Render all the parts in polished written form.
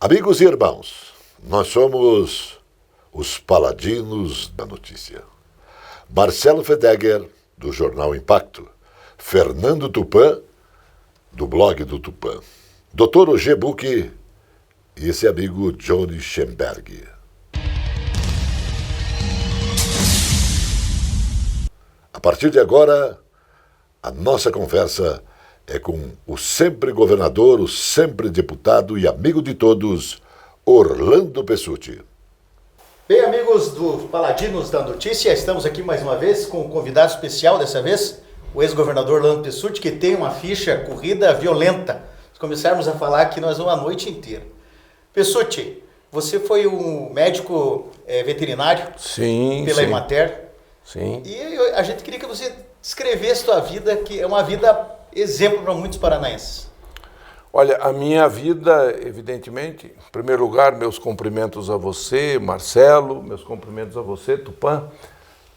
Amigos e irmãos, nós somos os Paladinos da Notícia. Marcelo Fedegger, do Jornal Impacto. Fernando Tupan, do blog do Tupan. Dr. Ogê Buque e esse amigo Johnny Schemberg. A partir de agora, a nossa conversa é com o sempre governador, o sempre deputado e amigo de todos, Orlando Pessutti. Bem, amigos do Paladinos da Notícia, estamos aqui mais uma vez com um convidado especial dessa vez, o ex-governador Orlando Pessutti, que tem uma ficha corrida violenta. Se começarmos a falar aqui, nós vamos a noite inteira. Pessutti, você foi um médico veterinário pela Emater. Sim. E a gente queria que você descrevesse a sua vida, que é uma vida exemplo para muitos paranaenses. Olha, a minha vida, evidentemente, em primeiro lugar, meus cumprimentos a você, Marcelo, meus cumprimentos a você, Tupan,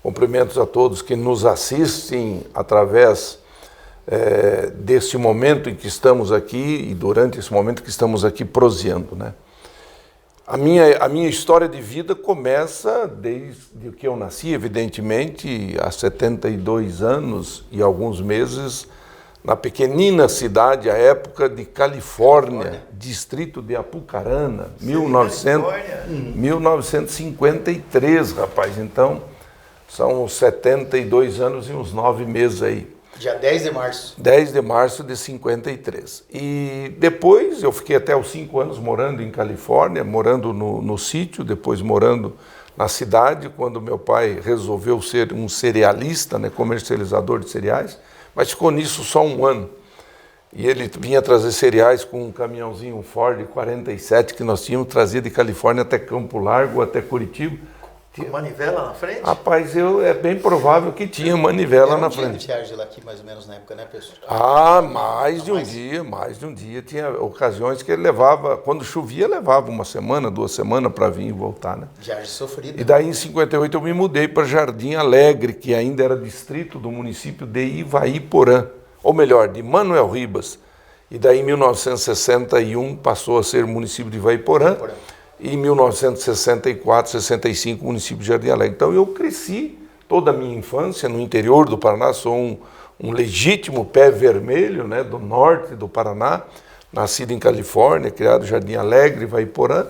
cumprimentos a todos que nos assistem através desse momento em que estamos aqui e durante esse momento que estamos aqui proseando, né? A minha história de vida começa desde que eu nasci, evidentemente, há 72 anos e alguns meses, na pequenina cidade, à época de Califórnia, distrito de Apucarana, 1953, rapaz. Então, são 72 anos e uns 9 meses aí. Dia 10 de março. 10 de março de 53. E depois eu fiquei até os 5 anos morando em Califórnia, morando no sítio, depois morando na cidade, quando meu pai resolveu ser um cerealista, né, comercializador de cereais, mas ficou nisso só um ano. E ele vinha trazer cereais com um caminhãozinho Ford 47 que nós tínhamos, trazia de Califórnia até Campo Largo, até Curitiba. Com manivela na frente? Rapaz, é bem provável que tinha manivela na frente. De viagem lá aqui mais ou menos na época, né, pessoal? Mais de um dia. Tinha ocasiões que ele levava, quando chovia, levava uma semana, 2 semanas para vir e voltar, né? Viagem sofrida. E daí em 58 eu me mudei para Jardim Alegre, que ainda era distrito do município de Ivaiporã, ou melhor, de Manuel Ribas. E daí em 1961 passou a ser município de Ivaiporã. E em 1964, 65, o município de Jardim Alegre. Então eu cresci toda a minha infância no interior do Paraná, sou um legítimo pé vermelho, né, do norte do Paraná, nascido em Califórnia, criado em Jardim Alegre, Ivaiporã.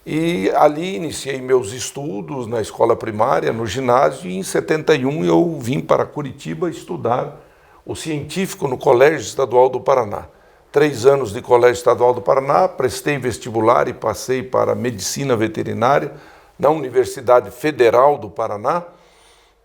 E ali iniciei meus estudos na escola primária, no ginásio, e em 71 eu vim para Curitiba estudar o científico no Colégio Estadual do Paraná. 3 anos de Colégio Estadual do Paraná, prestei vestibular e passei para Medicina Veterinária na Universidade Federal do Paraná.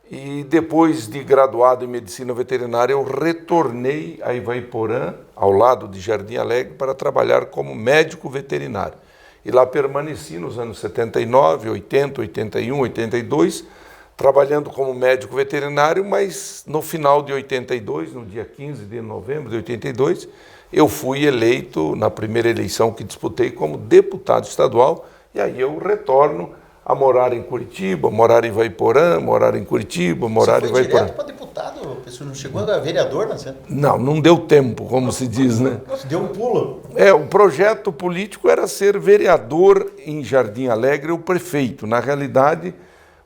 E depois de graduado em Medicina Veterinária, eu retornei a Ivaiporã, ao lado de Jardim Alegre, para trabalhar como médico veterinário. E lá permaneci nos anos 79, 80, 81, 82, trabalhando como médico veterinário, mas no final de 82, no dia 15 de novembro de 82, eu fui eleito na primeira eleição que disputei como deputado estadual, e aí eu retorno a morar em Curitiba, morar em Ivaiporã, morar em Curitiba, morar em Ivaiporã. Você foi direto para deputado? O pessoal não chegou a vereador, não é? Não deu tempo, como se diz, né? Deu um pulo. O projeto político era ser vereador em Jardim Alegre, o prefeito. Na realidade,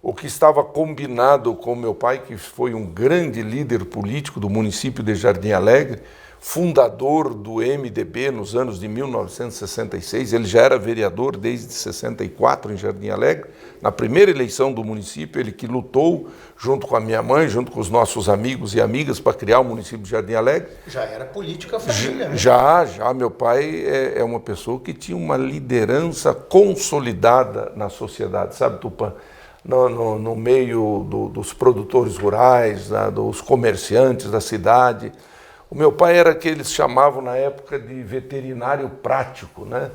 o que estava combinado com meu pai, que foi um grande líder político do município de Jardim Alegre, fundador do MDB nos anos de 1966, ele já era vereador desde 64 em Jardim Alegre, na primeira eleição do município, ele que lutou junto com a minha mãe, junto com os nossos amigos e amigas para criar o município de Jardim Alegre. Já era política família, né? Já, meu pai é uma pessoa que tinha uma liderança consolidada na sociedade, sabe, Tupã? No meio dos produtores rurais, dos comerciantes da cidade. O meu pai era que eles chamavam na época de veterinário prático, né?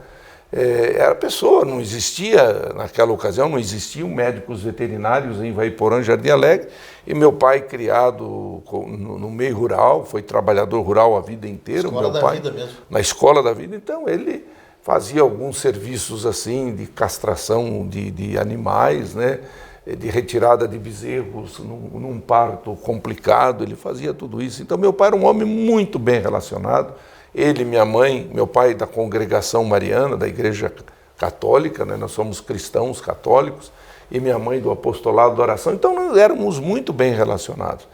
Era pessoa, não existia, naquela ocasião, não existiam médicos veterinários em Ivaiporã, Jardim Alegre, e meu pai, criado no meio rural, foi trabalhador rural a vida inteira. Escola da vida mesmo. Na escola da vida, então ele fazia alguns serviços assim de castração de animais, né? De retirada de bezerros num parto complicado, ele fazia tudo isso. Então meu pai era um homem muito bem relacionado, Ele, minha mãe, meu pai da congregação mariana, da igreja católica, né? Nós somos cristãos católicos, e minha mãe do apostolado da oração, então nós éramos muito bem relacionados.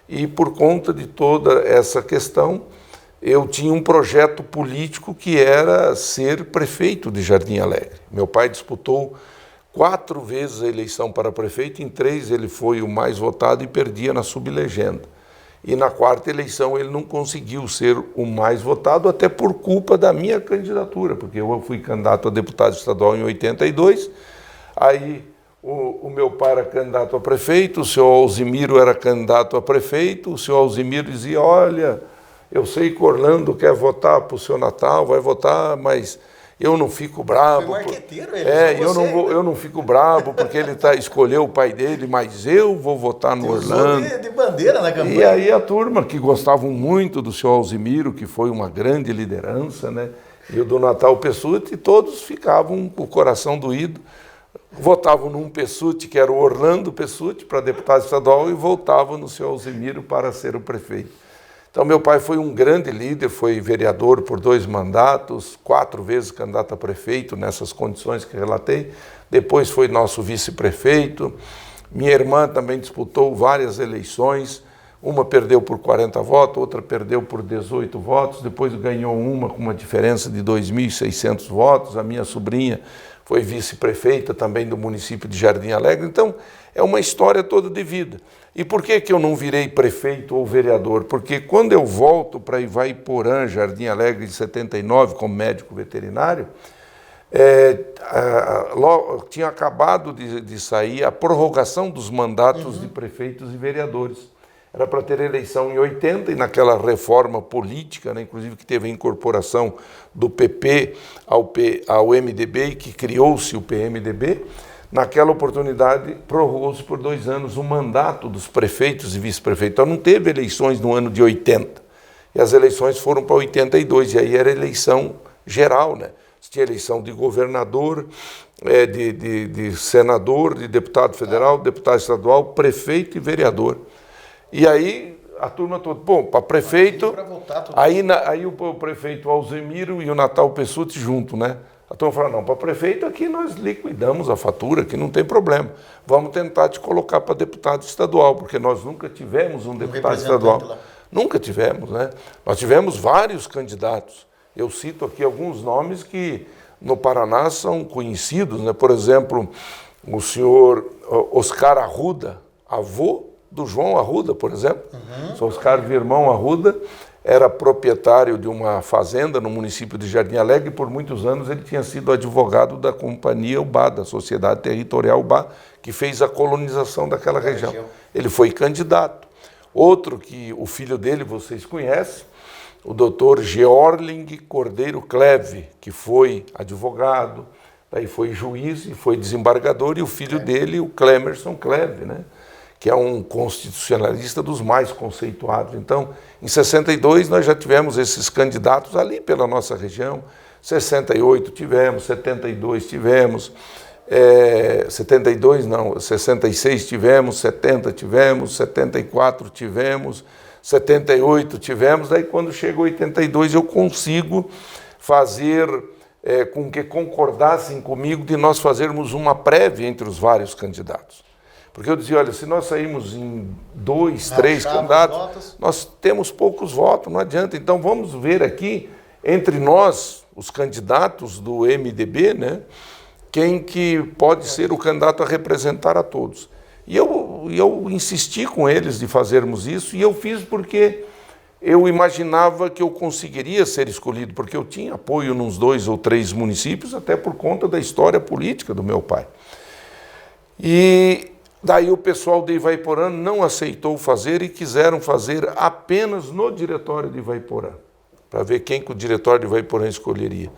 E por conta de toda essa questão, eu tinha um projeto político que era ser prefeito de Jardim Alegre. Meu pai disputou 4 vezes a eleição para prefeito, em 3 ele foi o mais votado e perdia na sublegenda. E na 4ª eleição ele não conseguiu ser o mais votado, até por culpa da minha candidatura, porque eu fui candidato a deputado estadual em 82, aí o meu pai era candidato a prefeito, o senhor Alzimiro era candidato a prefeito, o senhor Alzimiro dizia, olha, eu sei que Orlando quer votar para o seu Natal, vai votar, mas eu não fico bravo. Foi marqueteiro ele. Eu não fico bravo porque ele escolheu o pai dele, mas eu vou votar no Orlando. De bandeira na campanha. E aí a turma que gostavam muito do senhor Alzimiro, que foi uma grande liderança, né? E o do Natal Pessutti, todos ficavam com o coração doído, votavam num Pessutti, que era o Orlando Pessutti, para deputado estadual, e votavam no senhor Alzimiro para ser o prefeito. Então, meu pai foi um grande líder, foi vereador por 2 mandatos, 4 vezes candidato a prefeito, nessas condições que relatei. Depois foi nosso vice-prefeito. Minha irmã também disputou várias eleições. Uma perdeu por 40 votos, outra perdeu por 18 votos. Depois ganhou uma com uma diferença de 2.600 votos. A minha sobrinha foi vice-prefeita também do município de Jardim Alegre. Então, é uma história toda de vida. E por que eu não virei prefeito ou vereador? Porque quando eu volto para Ivaiporã, Jardim Alegre, de 79, como médico veterinário, tinha acabado de sair a prorrogação dos mandatos de prefeitos e vereadores. Era para ter eleição em 80, e naquela reforma política, né, inclusive que teve a incorporação do PP ao MDB e que criou-se o PMDB, naquela oportunidade prorrogou-se por 2 anos o mandato dos prefeitos e vice-prefeitos. Então não teve eleições no ano de 80, e as eleições foram para 82, e aí era eleição geral, né? Tinha eleição de governador, de senador, de deputado federal, deputado estadual, prefeito e vereador. E aí a turma toda, bom, para prefeito, aí o prefeito Alzimiro e o Natal Pessutti junto, né? A turma falou, não, para prefeito aqui nós liquidamos a fatura, que não tem problema. Vamos tentar te colocar para deputado estadual, porque nós nunca tivemos um deputado estadual. Lá. Nunca tivemos, né? Nós tivemos vários candidatos. Eu cito aqui alguns nomes que no Paraná são conhecidos, né? Por exemplo, o senhor Oscar Arruda, avô do João Arruda, por exemplo. O senhor Oscar Virmão Arruda era proprietário de uma fazenda no município de Jardim Alegre, e por muitos anos ele tinha sido advogado da Companhia UBA, da Sociedade Territorial UBA, que fez a colonização daquela região. Ele foi candidato. Outro que o filho dele vocês conhecem, o doutor Georling Cordeiro Cleve, que foi advogado, daí foi juiz e foi desembargador, e o filho dele, o Clemerson Cleve, né? Que é um constitucionalista dos mais conceituados. Então, em 62 nós já tivemos esses candidatos ali pela nossa região, 68 tivemos, 72 tivemos, 72 não, 66 tivemos, 70 tivemos, 74 tivemos, 78 tivemos, daí quando chega 82 eu consigo fazer com que concordassem comigo de nós fazermos uma prévia entre os vários candidatos. Porque eu dizia, olha, se nós saímos em 2, 3 candidatos, nós temos poucos votos, não adianta. Então vamos ver aqui, entre nós, os candidatos do MDB, né, quem que pode ser o candidato a representar a todos. E eu insisti com eles de fazermos isso, e eu fiz porque eu imaginava que eu conseguiria ser escolhido, porque eu tinha apoio nos 2 ou 3 municípios, até por conta da história política do meu pai. E daí o pessoal de Ivaiporã não aceitou fazer e quiseram fazer apenas no diretório de Ivaiporã, para ver quem que o diretório de Ivaiporã escolheria.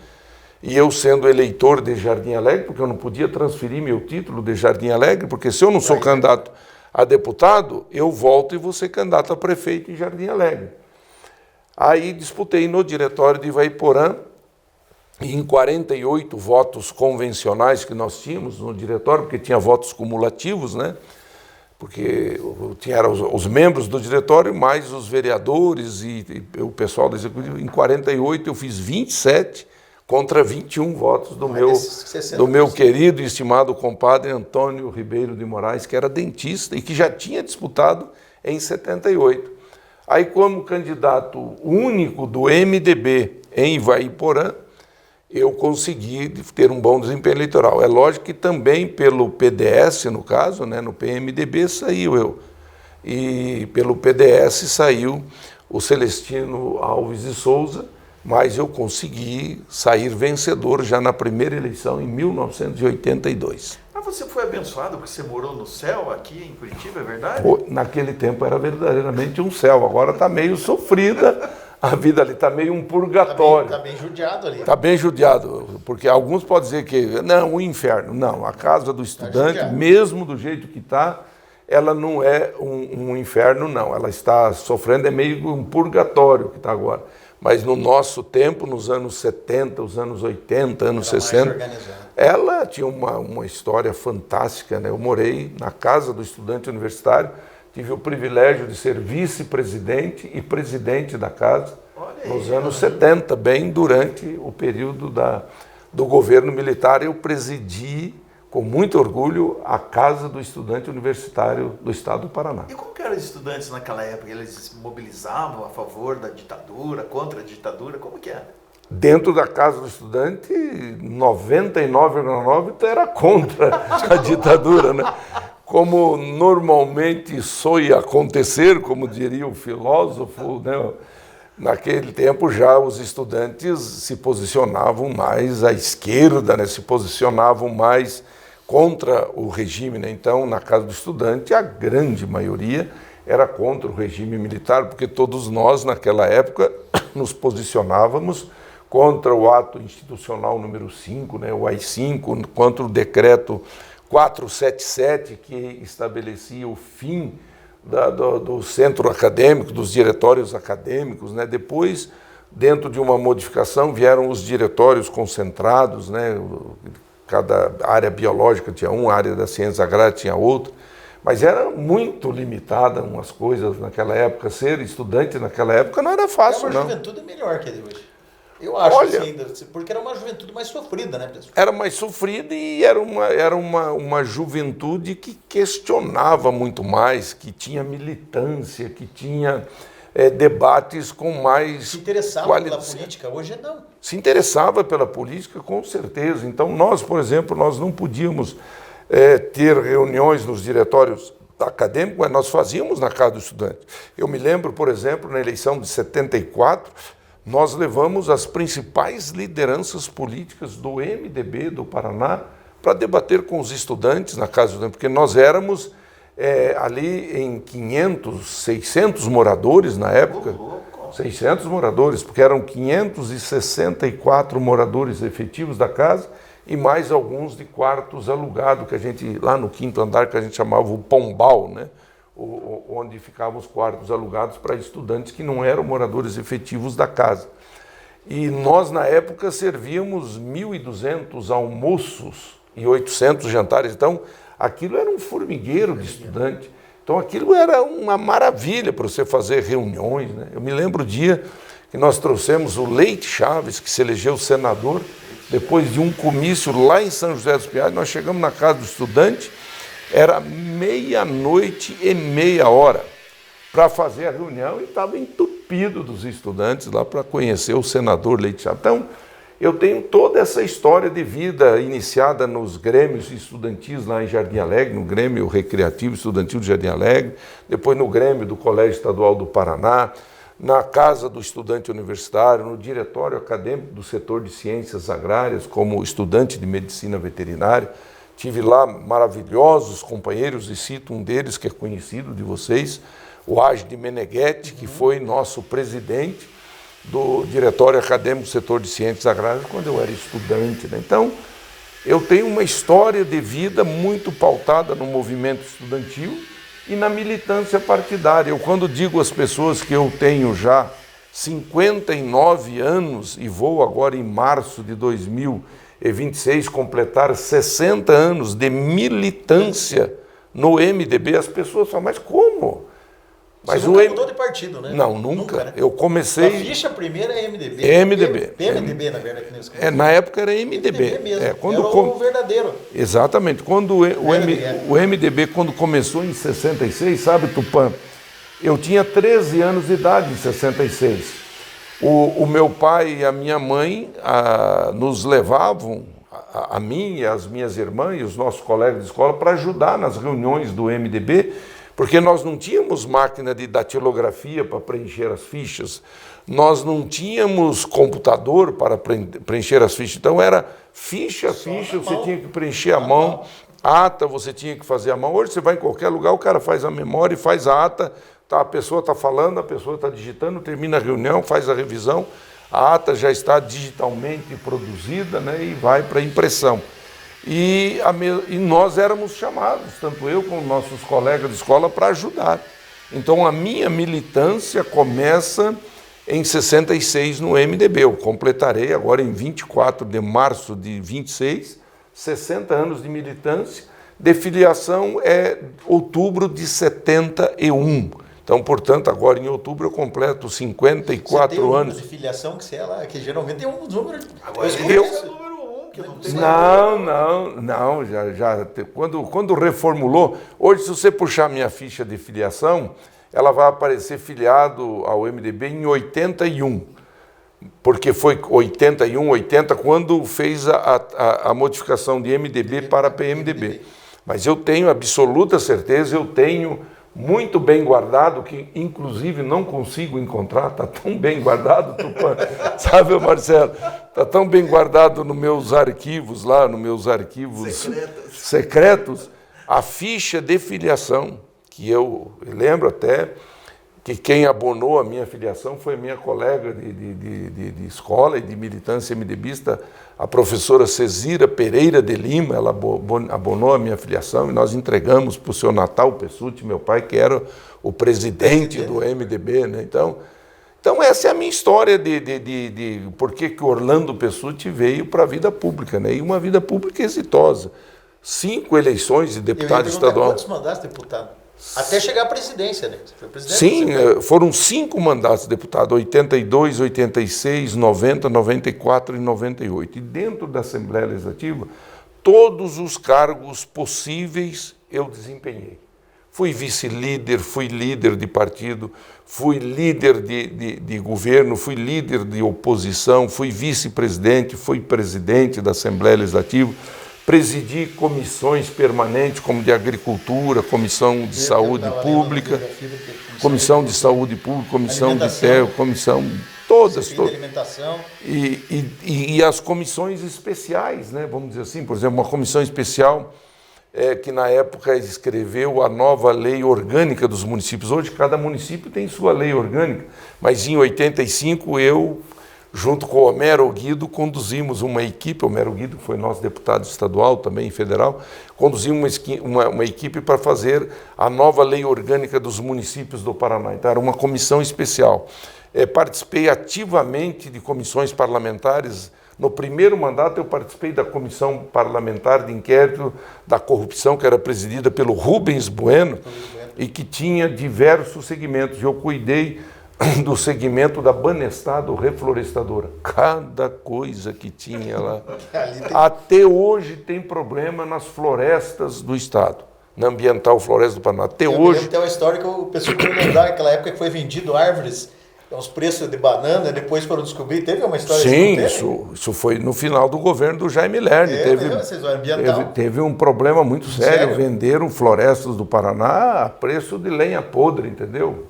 E eu sendo eleitor de Jardim Alegre, porque eu não podia transferir meu título de Jardim Alegre, porque se eu não sou candidato a deputado, eu volto e vou ser candidato a prefeito em Jardim Alegre. Aí disputei no diretório de Ivaiporã, e em 48 votos convencionais que nós tínhamos no diretório, porque tinha votos cumulativos, né? porque tinha os membros do diretório, mais os vereadores e o pessoal do executivo. Em 48 eu fiz 27 contra 21 votos do meu querido e estimado compadre Antônio Ribeiro de Moraes, que era dentista e que já tinha disputado em 78. Aí, como candidato único do MDB em Ivaiporã, eu consegui ter um bom desempenho eleitoral. É lógico que também pelo PDS, no caso, né, no PMDB saiu eu. E pelo PDS saiu o Celestino Alves de Souza, mas eu consegui sair vencedor já na primeira eleição em 1982. Mas você foi abençoado porque você morou no céu aqui em Curitiba, é verdade? Naquele tempo era verdadeiramente um céu, agora está meio sofrida. A vida ali está meio um purgatório. Está bem judiado ali. Está bem judiado, porque alguns podem dizer que, não, o inferno. Não, a casa do estudante, mesmo do jeito que está, ela não é um inferno, não. Ela está sofrendo, é meio um purgatório que está agora. Mas no nosso tempo, nos anos 70, os anos 80, anos 60, ela tinha uma história fantástica, né? Eu morei na casa do estudante universitário, tive o privilégio de ser vice-presidente e presidente da casa nos anos 70, bem durante o período do governo militar. Eu presidi, com muito orgulho, a Casa do Estudante Universitário do Estado do Paraná. E como que eram os estudantes naquela época? Eles se mobilizavam a favor da ditadura, contra a ditadura? Como que era? Dentro da Casa do Estudante, 99,9% era contra a ditadura, né? Como normalmente soe acontecer, como diria o filósofo, né? Naquele tempo já os estudantes se posicionavam mais à esquerda, né? Se posicionavam mais contra o regime, né? Então, na Casa do Estudante, a grande maioria era contra o regime militar, porque todos nós, naquela época, nos posicionávamos contra o ato institucional número 5, né? O AI-5, contra o decreto 477, que estabelecia o fim do centro acadêmico, dos diretórios acadêmicos, né? Depois, dentro de uma modificação, vieram os diretórios concentrados, né? Cada área biológica tinha um, a área da ciência agrária tinha outra, mas era muito limitada umas coisas naquela época. Ser estudante naquela época não era fácil, não. A juventude é melhor que a de hoje. Eu acho, assim, porque era uma juventude mais sofrida, né, pessoal? Era mais sofrida e era uma juventude que questionava muito mais, que tinha militância, que tinha debates com mais se interessava pela política, hoje não. Se interessava pela política, com certeza. Então, nós, por exemplo, nós não podíamos ter reuniões nos diretórios acadêmicos, mas nós fazíamos na Casa do Estudante. Eu me lembro, por exemplo, na eleição de 74, nós levamos as principais lideranças políticas do MDB do Paraná para debater com os estudantes na Casa do Estudante, porque nós éramos ali em 500, 600 moradores na época, 600 moradores, porque eram 564 moradores efetivos da casa e mais alguns de quartos alugados, que a gente, lá no 5º andar, que a gente chamava o Pombal, né? Onde ficavam os quartos alugados para estudantes que não eram moradores efetivos da casa. E nós, na época, servíamos 1.200 almoços e 800 jantares. Então, aquilo era um formigueiro de estudante. Então, aquilo era uma maravilha para você fazer reuniões, né? Eu me lembro o dia que nós trouxemos o Leite Chaves, que se elegeu senador, depois de um comício lá em São José dos Pinhais. Nós chegamos na Casa do Estudante, era 00:30 para fazer a reunião e estava entupido dos estudantes lá para conhecer o senador Leite Chaves. Então, eu tenho toda essa história de vida iniciada nos grêmios estudantis lá em Jardim Alegre, no Grêmio Recreativo Estudantil de Jardim Alegre, depois no Grêmio do Colégio Estadual do Paraná, na Casa do Estudante Universitário, no Diretório Acadêmico do Setor de Ciências Agrárias, como estudante de Medicina Veterinária. Tive lá maravilhosos companheiros, e cito um deles que é conhecido de vocês, o Agde Meneghetti, que foi nosso presidente do Diretório Acadêmico do Setor de Ciências Agrárias quando eu era estudante, né? Então, eu tenho uma história de vida muito pautada no movimento estudantil e na militância partidária. Eu, quando digo às pessoas que eu tenho já 59 anos e vou agora em março de 2026 completar 60 anos de militância No MDB as pessoas falam, mas como? Mas Você nunca mudou de partido, né? Não, nunca. Né? Eu comecei... A ficha primeira é MDB. MDB. PMDB, na verdade. Na época era MDB. MDB mesmo. Quando era o verdadeiro. Exatamente. Quando o MDB, quando começou em 66, sabe, Tupã? Eu tinha 13 anos de idade em 66. O meu pai e a minha mãe nos levavam, a mim e as minhas irmãs e os nossos colegas de escola, para ajudar nas reuniões do MDB, porque nós não tínhamos máquina de datilografia para preencher as fichas, nós não tínhamos computador para preencher as fichas, então era ficha, você tinha que preencher à mão, ata você tinha que fazer à mão. Hoje você vai em qualquer lugar, o cara faz a memória e faz a ata, a pessoa está falando, a pessoa está digitando, termina a reunião, faz a revisão, a ata já está digitalmente produzida, né, e vai para impressão. E nós éramos chamados, tanto eu como nossos colegas de escola, para ajudar. Então a minha militância começa em 66 no MDB. Eu completarei agora em 24 de março de 26, 60 anos de militância. De filiação é outubro de 71. Então, portanto, agora em outubro eu completo 54 você tem anos. De filiação que você é lá, que geralmente tem um número. Agora Não, já quando reformulou, hoje se você puxar minha ficha de filiação, ela vai aparecer filiado ao MDB em 81, porque foi 81, 80, quando fez a modificação de MDB para PMDB. Mas eu tenho absoluta certeza, eu tenho muito bem guardado, que inclusive não consigo encontrar, está tão bem guardado, Tupã, sabe, Marcelo? Está tão bem guardado nos meus arquivos lá, nos meus arquivos secretos, a ficha de filiação, que eu lembro até que quem abonou a minha filiação foi minha colega de escola e de militância MDBista, a professora Cezira Pereira de Lima. Ela abonou a minha filiação e nós entregamos para o senhor Natal Pessutti, meu pai, que era o presidente do MDB, né? Então essa é a minha história de por que Orlando Pessutti veio para a vida pública, né? E uma vida pública exitosa. 5 eleições de deputado estadual. Quantos mandatos, deputado? Até chegar à presidência, né? Você foi presidente? Sim, foram 5 mandatos de deputado, 82, 86, 90, 94 e 98. E dentro da Assembleia Legislativa, todos os cargos possíveis eu desempenhei. Fui vice-líder, fui líder de partido, fui líder de governo, fui líder de oposição, fui vice-presidente, fui presidente da Assembleia Legislativa, presidi comissões permanentes, como de Agricultura, Comissão de Saúde Pública, Comissão de Saúde Pública, Comissão de Terra, Comissão... Todas. Alimentação. E as comissões especiais, né? Vamos dizer assim, por exemplo, uma comissão especial que na época escreveu a nova lei orgânica dos municípios. Hoje cada município tem sua lei orgânica, mas em 85 eu, junto com o Homero Guido, conduzimos uma equipe, o Homero Guido foi nosso deputado estadual, também federal, conduzimos uma equipe para fazer a nova lei orgânica dos municípios do Paraná. Então era uma comissão especial. Participei ativamente de comissões parlamentares. No primeiro mandato eu participei da comissão parlamentar de inquérito da corrupção, que era presidida pelo Rubens Bueno, e que tinha diversos segmentos. Eu cuidei do segmento da Banestado Reflorestadora. Cada coisa que tinha lá. Até hoje tem problema nas florestas do estado, na Ambiental Floresta do Paraná. Até hoje. Tem uma história que o pessoal queria lembrar, naquela época que foi vendido árvores, os preços de banana, depois foram descobrir. Teve uma história assim? Sim, isso foi no final do governo do Jaime Lerner. Teve um problema muito sério. Venderam florestas do Paraná a preço de lenha podre, entendeu?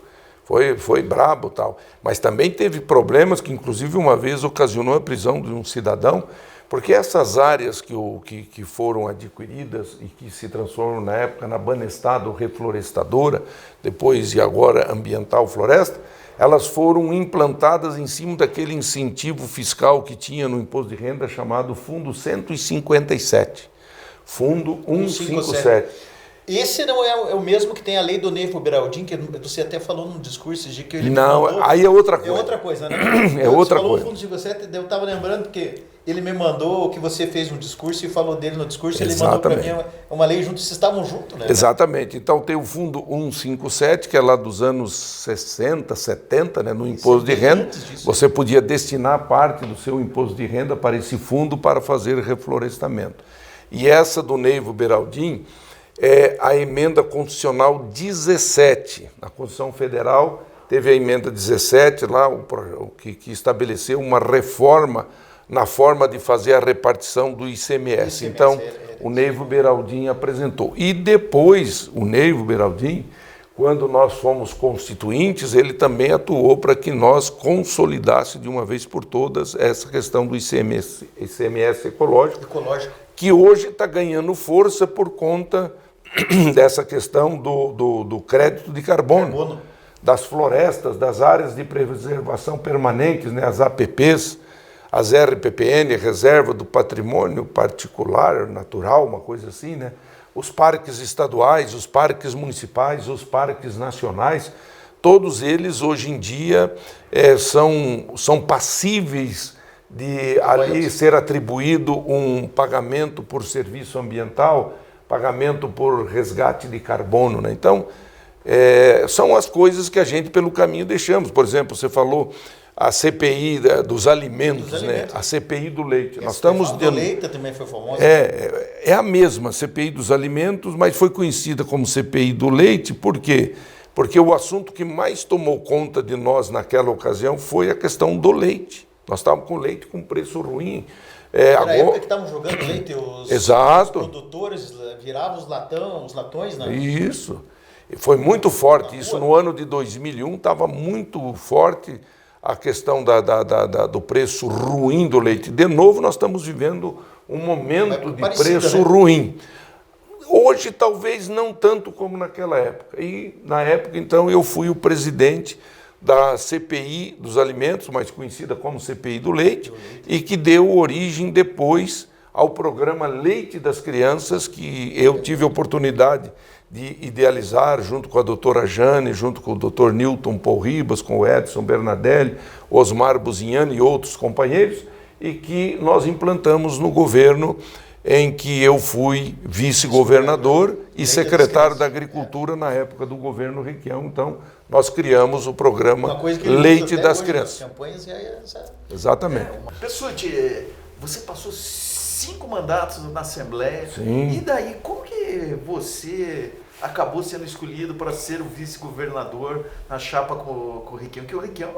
Foi brabo tal. Mas também teve problemas que, inclusive, uma vez ocasionou a prisão de um cidadão, porque essas áreas que foram adquiridas e que se transformam na época na Banestado Reflorestadora, depois e agora Ambiental Floresta, elas foram implantadas em cima daquele incentivo fiscal que tinha no imposto de renda chamado Fundo 157. Fundo 157. Esse não é o mesmo que tem a lei do Neivo Beraldin, que você até falou num discurso de que ele Não, me mandou. aí é outra coisa. É outra coisa, né? É outra você falou coisa. o fundo de você, eu estava lembrando que ele me mandou que você fez um discurso e falou dele no discurso, ele mandou para mim uma lei junto, vocês estavam juntos, né? Exatamente. Então tem o fundo 157, que é lá dos anos 60, 70, né, no imposto de renda. Você podia destinar parte do seu imposto de renda para esse fundo para fazer reflorestamento. E essa do Neivo Beraldin é a emenda constitucional 17. Na Constituição Federal teve a emenda 17 lá, que estabeleceu uma reforma na forma de fazer a repartição do ICMS. Então, o Neivo Beraldin apresentou. E depois, o Neivo Beraldin, quando nós fomos constituintes, ele também atuou para que nós consolidássemos de uma vez por todas essa questão do ICMS ecológico, que hoje está ganhando força por conta dessa questão do crédito de carbono, das florestas, das áreas de preservação permanentes, né, as APPs, as RPPN, Reserva do Patrimônio Particular, Natural, uma coisa assim, né? Os parques estaduais, os parques municipais, os parques nacionais, todos eles hoje em dia são passíveis de ali ser atribuído um pagamento por serviço ambiental, pagamento por resgate de carbono, né? Então, são as coisas que a gente pelo caminho deixamos. Por exemplo, você falou a CPI dos alimentos, né? A CPI do leite. Nós estamos do leite também foi famosa. É a mesma CPI dos alimentos, mas foi conhecida como CPI do leite, por quê? Porque o assunto que mais tomou conta de nós naquela ocasião foi a questão do leite. Nós estávamos com leite com preço ruim. Era a época que estavam jogando leite, os produtores viravam os latões, né? Isso. Foi muito forte. Isso no ano de 2001 estava muito forte a questão do preço ruim do leite. De novo, nós estamos vivendo um momento de preço ruim. Hoje, talvez não tanto como naquela época. E, na época, então, eu fui o presidente da CPI dos alimentos, mais conhecida como CPI do leite, e que deu origem depois ao programa Leite das Crianças, que eu tive a oportunidade de idealizar junto com a doutora Jane, junto com o doutor Newton Paul Ribas, com o Edson Bernadelli, Osmar Buzignani e outros companheiros, e que nós implantamos no governo em que eu fui vice-governador e secretário da Agricultura na época do governo Requião. Então, nós criamos o programa Leite das Crianças. Exatamente. Pessutti, você passou 5 mandatos na Assembleia. Sim. E daí, como que você acabou sendo escolhido para ser o vice-governador na chapa com o Requião? Porque o Requião,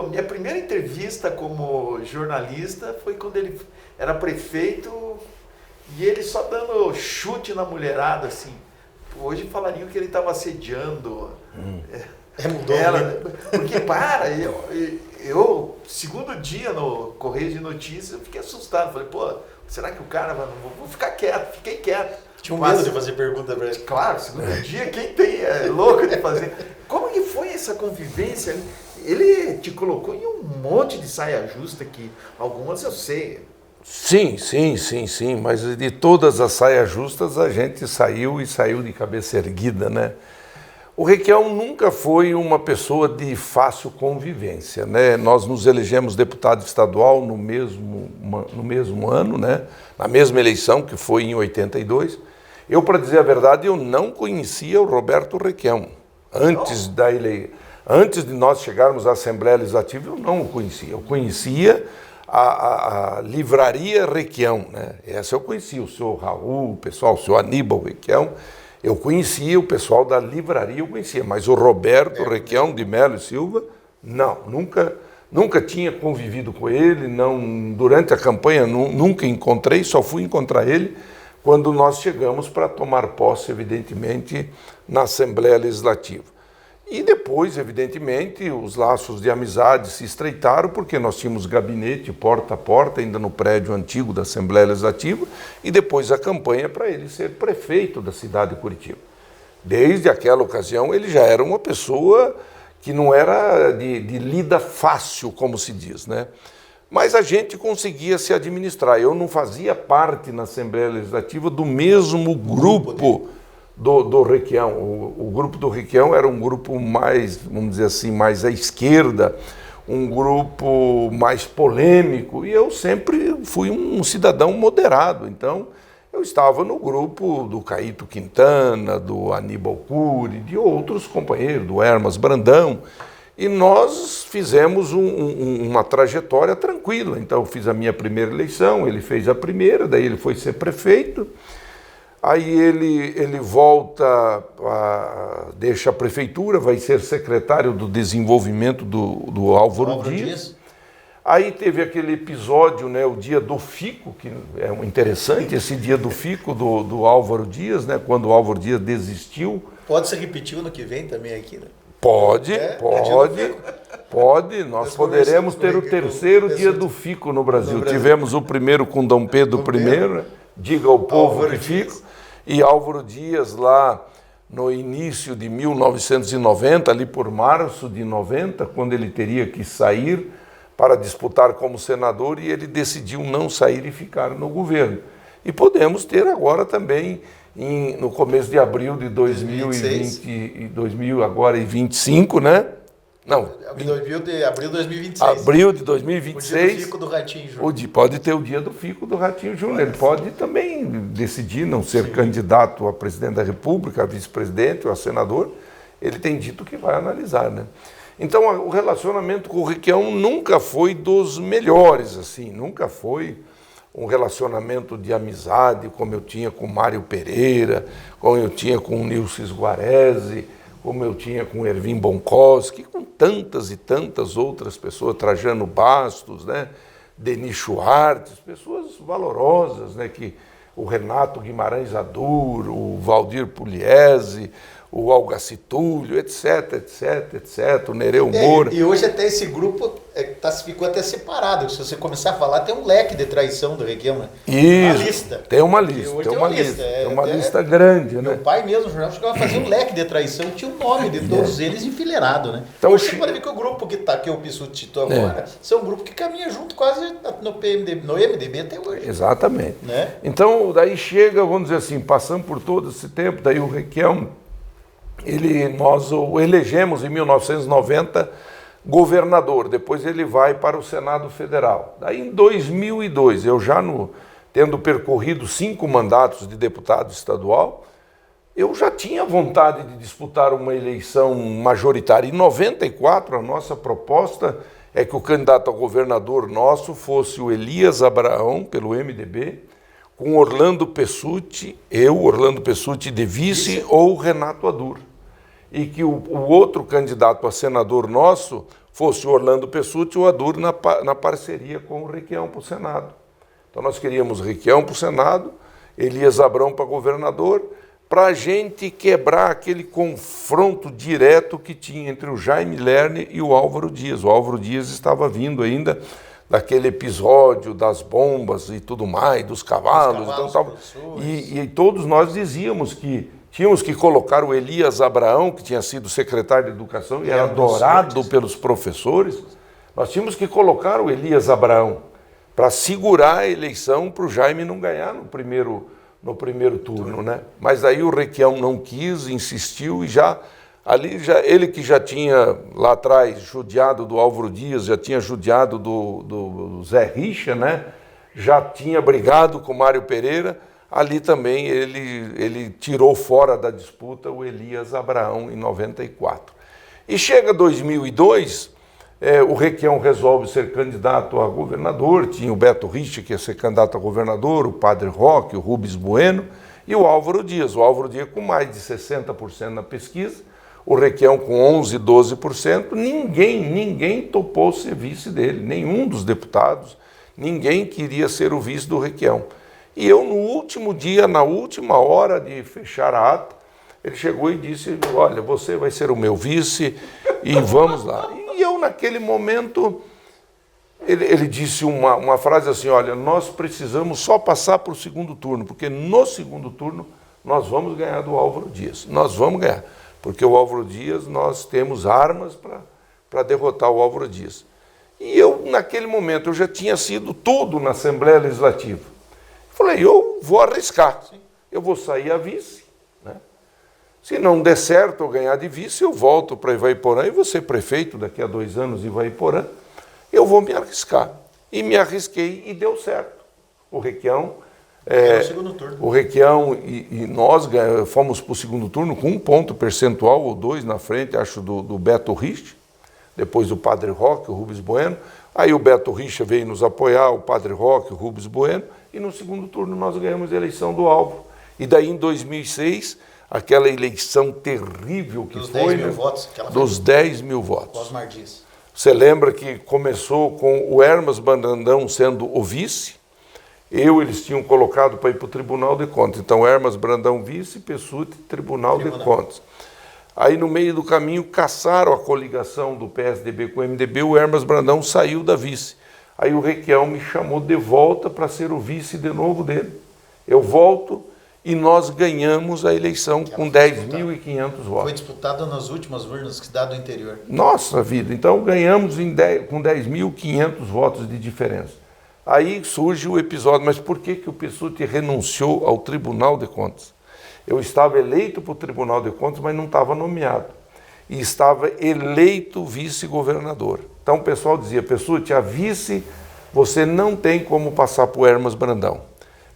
minha primeira entrevista como jornalista foi quando ele era prefeito e ele só dando chute na mulherada, assim. Hoje falariam que ele estava assediando. Mudou. Porque, eu, segundo dia no Correio de Notícias, eu fiquei assustado. Falei, será que o cara vai... Vou ficar quieto, fiquei quieto. Tinha medo de fazer pergunta para ele. Claro, segundo dia, quem tem é louco de fazer. Como que foi essa convivência? Ele te colocou em um monte de saia justa que algumas eu sei. Sim, mas de todas as saias justas a gente saiu de cabeça erguida, né? O Requião nunca foi uma pessoa de fácil convivência, né? Nós nos elegemos deputado estadual no mesmo ano, né? Na mesma eleição, que foi em 82. Eu, para dizer a verdade, eu não conhecia o Roberto Requião. Antes de nós chegarmos à Assembleia Legislativa, eu não o conhecia. Eu conhecia a Livraria Requião, né? Essa eu conhecia, o senhor Raul, o pessoal, o senhor Aníbal Requião. Eu conhecia o pessoal da livraria, eu conhecia, mas o Roberto Requião de Melo e Silva, não, nunca tinha convivido com ele, não, durante a campanha nunca encontrei, só fui encontrar ele quando nós chegamos para tomar posse, evidentemente, na Assembleia Legislativa. E depois, evidentemente, os laços de amizade se estreitaram, porque nós tínhamos gabinete porta a porta, ainda no prédio antigo da Assembleia Legislativa, e depois a campanha para ele ser prefeito da cidade de Curitiba. Desde aquela ocasião, ele já era uma pessoa que não era de lida fácil, como se diz, né? Mas a gente conseguia se administrar. Eu não fazia parte na Assembleia Legislativa do mesmo grupo do Requião. O grupo do Requião era um grupo mais, vamos dizer assim, mais à esquerda, um grupo mais polêmico, e eu sempre fui um cidadão moderado. Então, eu estava no grupo do Caíto Quintana, do Aníbal Cury, de outros companheiros, do Hermas Brandão, e nós fizemos uma trajetória tranquila. Então, eu fiz a minha primeira eleição, ele fez a primeira, daí ele foi ser prefeito. Aí ele volta, deixa a prefeitura, vai ser secretário do desenvolvimento do Álvaro Dias. Aí teve aquele episódio, né, o dia do fico, que é interessante, esse dia do fico do Álvaro Dias, né, quando o Álvaro Dias desistiu. Pode ser repetido no que vem também aqui, né? Pode. Nós poderemos ter o terceiro dia do fico no Brasil. Tivemos o primeiro com Dom Pedro I, né? Diga ao povo que fico, e Álvaro Dias lá no início de 1990, ali por março de 90, quando ele teria que sair para disputar como senador, e ele decidiu não sair e ficar no governo. E podemos ter agora também, no começo de abril de 2025, né? Não. Abril de 2026. Abril de 2026. O dia do fico do Ratinho Júnior. Pode ter o dia do fico do Ratinho Júnior. Ele pode também decidir não ser candidato a presidente da República, a vice-presidente ou a senador. Ele tem dito que vai analisar, né? Então, o relacionamento com o Requião nunca foi dos melhores, assim, nunca foi um relacionamento de amizade como eu tinha com Mário Pereira, como eu tinha com o Nilces Guarese, como eu tinha com Ervin Bonkoski, com tantas e tantas outras pessoas, Trajano Bastos, né, Denis Schwartz, pessoas valorosas, né, que o Renato Guimarães Adur, o Valdir Pugliese, o Algacitúlio, etc, o Nereu Moura. E hoje até esse grupo ficou até separado. Se você começar a falar, tem um leque de traição do Requião, né? Isso, uma lista. Tem uma lista grande, né? Meu pai mesmo, o jornal, chegava a fazer um leque de traição, tinha o nome de todos eles enfileirado, né? Então, hoje você pode ver que o grupo que o Pissuti citou agora, são um grupo que caminha junto quase no MDB até hoje. Exatamente. Né? Então, daí chega, vamos dizer assim, passando por todo esse tempo, daí o Requião, nós o elegemos em 1990 governador, depois ele vai para o Senado Federal. Daí em 2002, eu já tendo percorrido 5 mandatos de deputado estadual, eu já tinha vontade de disputar uma eleição majoritária. Em 94, a nossa proposta é que o candidato a governador nosso fosse o Elias Abraão, pelo MDB, com Orlando Pessutti, Orlando Pessutti de vice, ou Renato Adur. E que o outro candidato a senador nosso fosse o Orlando Pessutti ou Adur na parceria com o Requião para o Senado. Então nós queríamos Requião para o Senado, Elias Abrão para governador, para a gente quebrar aquele confronto direto que tinha entre o Jaime Lerner e o Álvaro Dias. O Álvaro Dias estava vindo ainda daquele episódio das bombas e tudo mais, dos cavalos. E todos nós dizíamos que tínhamos que colocar o Elias Abraão, que tinha sido secretário de Educação e era adorado pelos professores. Nós tínhamos que colocar o Elias Abraão para segurar a eleição para o Jaime não ganhar no primeiro turno, né? Mas aí o Requião não quis, insistiu, e ele que já tinha lá atrás judiado do Álvaro Dias, já tinha judiado do Zé Richa, né? Já tinha brigado com o Mário Pereira. Ali também ele tirou fora da disputa o Elias Abraão em 94. E chega 2002, o Requião resolve ser candidato a governador, tinha o Beto Richa, que ia ser candidato a governador, o Padre Roque, o Rubens Bueno, e o Álvaro Dias. O Álvaro Dias com mais de 60% na pesquisa, o Requião com 11%, 12%, ninguém topou ser vice dele, nenhum dos deputados, ninguém queria ser o vice do Requião. E eu, no último dia, na última hora de fechar a ata, ele chegou e disse, olha, você vai ser o meu vice e vamos lá. E eu, naquele momento, ele disse uma frase assim, olha, nós precisamos só passar para o segundo turno, porque no segundo turno nós vamos ganhar do Álvaro Dias. Nós vamos ganhar, porque o Álvaro Dias, nós temos armas para derrotar o Álvaro Dias. E eu, naquele momento, eu já tinha sido tudo na Assembleia Legislativa. Falei, eu vou arriscar, eu vou sair a vice, né? Se não der certo eu ganhar de vice, eu volto para Ivaiporã e vou ser prefeito daqui a 2 anos em Ivaiporã. Eu vou me arriscar. E me arrisquei e deu certo. O Requião... Era o segundo turno. O Requião e nós fomos para o segundo turno com 1 ponto percentual ou 2 na frente, acho, do Beto Rich, depois do Padre Roque, o Rubens Bueno. Aí o Beto Richa veio nos apoiar, o Padre Roque, o Rubens Bueno, e no segundo turno nós ganhamos a eleição do Alvo. E daí em 2006, aquela eleição terrível que Dos foi, 10 mil votos, que ela dos 10 mil votos. Osmar Dias. Você lembra que começou com o Hermas Brandão sendo o vice? Eles tinham colocado para ir para o Tribunal de Contas. Então, Hermas Brandão vice, Pessutti, Tribunal de Contas. Aí, no meio do caminho, caçaram a coligação do PSDB com o MDB, o Hermas Brandão saiu da vice. Aí o Requião me chamou de volta para ser o vice de novo dele. Eu volto e nós ganhamos a eleição com 10.500 votos. Foi disputada nas últimas urnas que dá do interior. Nossa vida! Então, ganhamos com 10.500 votos de diferença. Aí surge o episódio, mas por que o Pessutti renunciou ao Tribunal de Contas? Eu estava eleito para o Tribunal de Contas, mas não estava nomeado. E estava eleito vice-governador. Então o pessoal dizia, Pessutti, a vice você não tem como passar para o Hermas Brandão.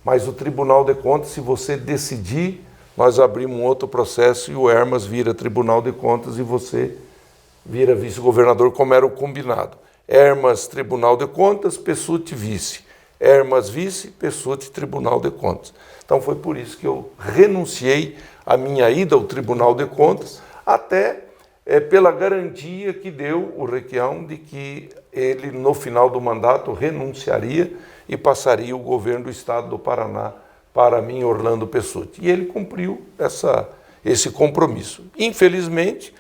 Mas o Tribunal de Contas, se você decidir, nós abrimos um outro processo e o Hermas vira Tribunal de Contas e você vira vice-governador, como era o combinado. Hermas, Tribunal de Contas, Pessutti, vice. Hermas, vice, Pessutti, Tribunal de Contas. Então foi por isso que eu renunciei à minha ida ao Tribunal de Contas, até pela garantia que deu o Requião de que ele, no final do mandato, renunciaria e passaria o governo do Estado do Paraná para mim, Orlando Pessutti. E ele cumpriu esse compromisso. Infelizmente,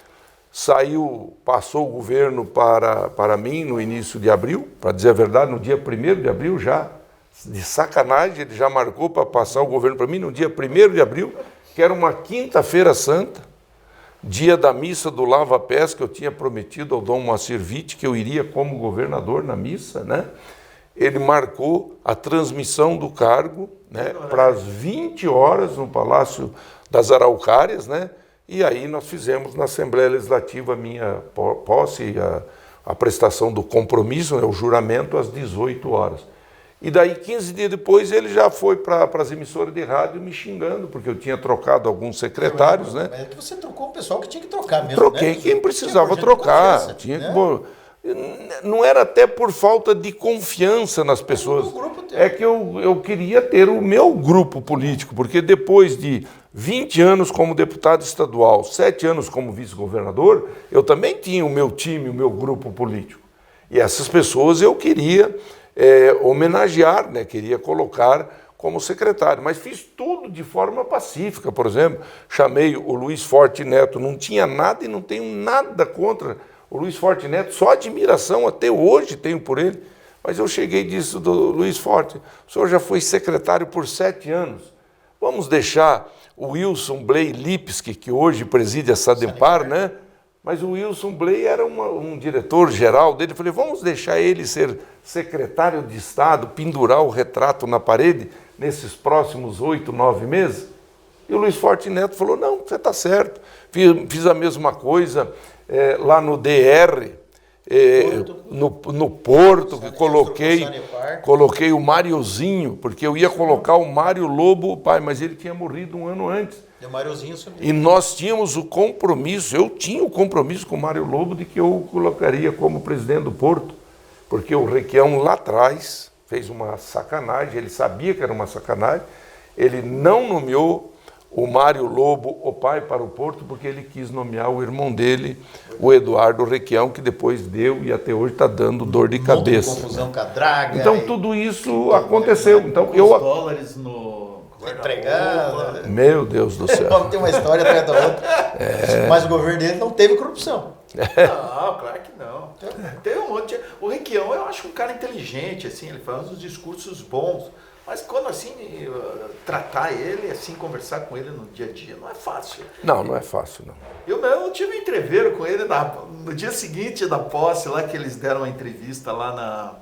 passou o governo para mim no início de abril, para dizer a verdade, no dia 1º de abril já, de sacanagem, ele já marcou para passar o governo para mim no dia 1º de abril, que era uma quinta-feira santa, dia da missa do Lava Pés, que eu tinha prometido ao Dom Moacir Witt que eu iria como governador na missa, né? Ele marcou a transmissão do cargo, né, para as 20 horas no Palácio das Araucárias, né? E aí nós fizemos na Assembleia Legislativa a minha posse, a prestação do compromisso, né, o juramento, às 18 horas. E daí, 15 dias depois, ele já foi para as emissoras de rádio me xingando, porque eu tinha trocado alguns secretários, né? Mas é que você trocou o pessoal que tinha que trocar mesmo, Troquei né? quem precisava trocar. Tinha que, não era até por falta de confiança nas pessoas. É que eu queria ter o meu grupo político, porque depois de 20 anos como deputado estadual, 7 anos como vice-governador, eu também tinha o meu time, o meu grupo político. E essas pessoas eu queria homenagear, né? Queria colocar como secretário, mas fiz tudo de forma pacífica. Por exemplo, chamei o Luiz Forte Neto, não tinha nada e não tenho nada contra o Luiz Forte Neto, só admiração até hoje tenho por ele, mas eu cheguei e disse do Luiz Forte, o senhor já foi secretário por 7 anos, vamos deixar o Wilson Blay Lipski, que hoje preside a Sadempar, né? Mas o Wilson Blay era um diretor-geral dele, eu falei, vamos deixar ele ser secretário de Estado, pendurar o retrato na parede nesses próximos 8, 9 meses? E o Luiz Forte Neto falou, não, você está certo, fiz a mesma coisa lá no DR, no Porto, que coloquei o Mariozinho, porque eu ia colocar o Mário Lobo, pai, mas ele tinha morrido um ano antes. E nós tínhamos o compromisso, eu tinha o compromisso com o Mário Lobo de que eu o colocaria como presidente do Porto, porque o Requião lá atrás fez uma sacanagem, ele sabia que era uma sacanagem, ele não nomeou o Mário Lobo, o pai, para o Porto, porque ele quis nomear o irmão dele, o Eduardo Requião, que depois deu e até hoje está dando dor de cabeça. Confusão com a draga. Então tudo isso aconteceu. Então, os dólares no entregado. Meu Deus do céu. Tem uma história atrás da outra. Mas o governo dele não teve corrupção. Não, claro que não. Tem um monte. O Requião eu acho um cara inteligente, assim, ele faz uns discursos bons. Mas quando assim, tratar ele, assim, conversar com ele no dia a dia, não é fácil. Não é fácil, não. Eu tive um entreveiro com ele no dia seguinte da posse, lá que eles deram uma entrevista lá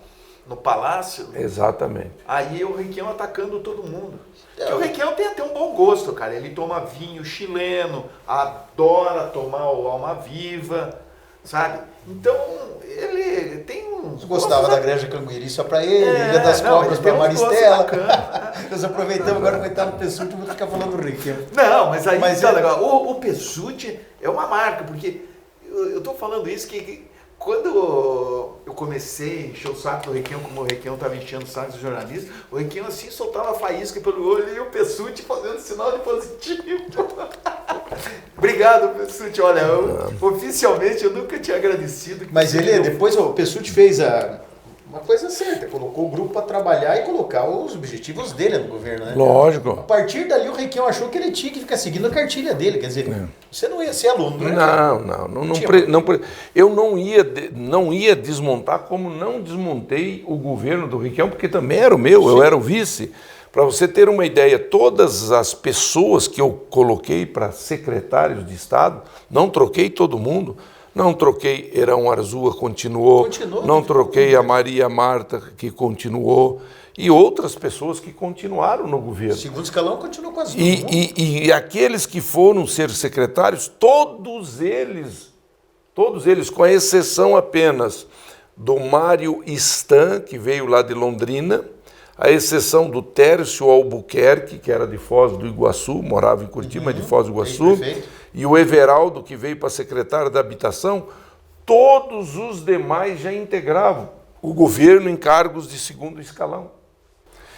no palácio. Exatamente. Aí o Requião atacando todo mundo. Porque o Requião tem até um bom gosto, cara. Ele toma vinho chileno, adora tomar o Alma Viva, sabe? Então, ele tem um... Gostava da Granja Canguiri só pra ele, Ilha das Cobras pra Maristela. Nós aproveitamos agora, coitado do Pessutti, vou ficar falando do Requião. Não, mas aí tá legal. O Pessutti é uma marca, porque eu tô falando isso que quando eu comecei a encher o saco do Requião, como o Requião estava enchendo o saco dos jornalistas, o Requião assim soltava faísca pelo olho e o Pessutti fazendo sinal de positivo. Obrigado, Pessutti. Olha, oficialmente eu nunca tinha agradecido. Mas depois o Pessutti fez uma coisa certa, colocou o grupo para trabalhar e colocar os objetivos dele no governo, né? Lógico. A partir dali o Requião achou que ele tinha que ficar seguindo a cartilha dele, quer dizer, você não ia ser aluno do Requião. Eu não ia desmontar como não desmontei o governo do Requião, porque também era o meu, sim. Eu era o vice. Para você ter uma ideia, todas as pessoas que eu coloquei para secretários de Estado, não troquei todo mundo. Não troquei Herão Arzua, continuou. Não troquei a Maria Marta, que continuou. E outras pessoas que continuaram no governo. Segundo escalão continuou com as e aqueles que foram ser secretários, todos eles, com exceção apenas do Mário Stan, que veio lá de Londrina, a exceção do Tércio Albuquerque, que era de Foz do Iguaçu, morava em Curitiba, mas de Foz do Iguaçu, e o Everaldo, que veio para secretário da Habitação, todos os demais já integravam o governo em cargos de segundo escalão.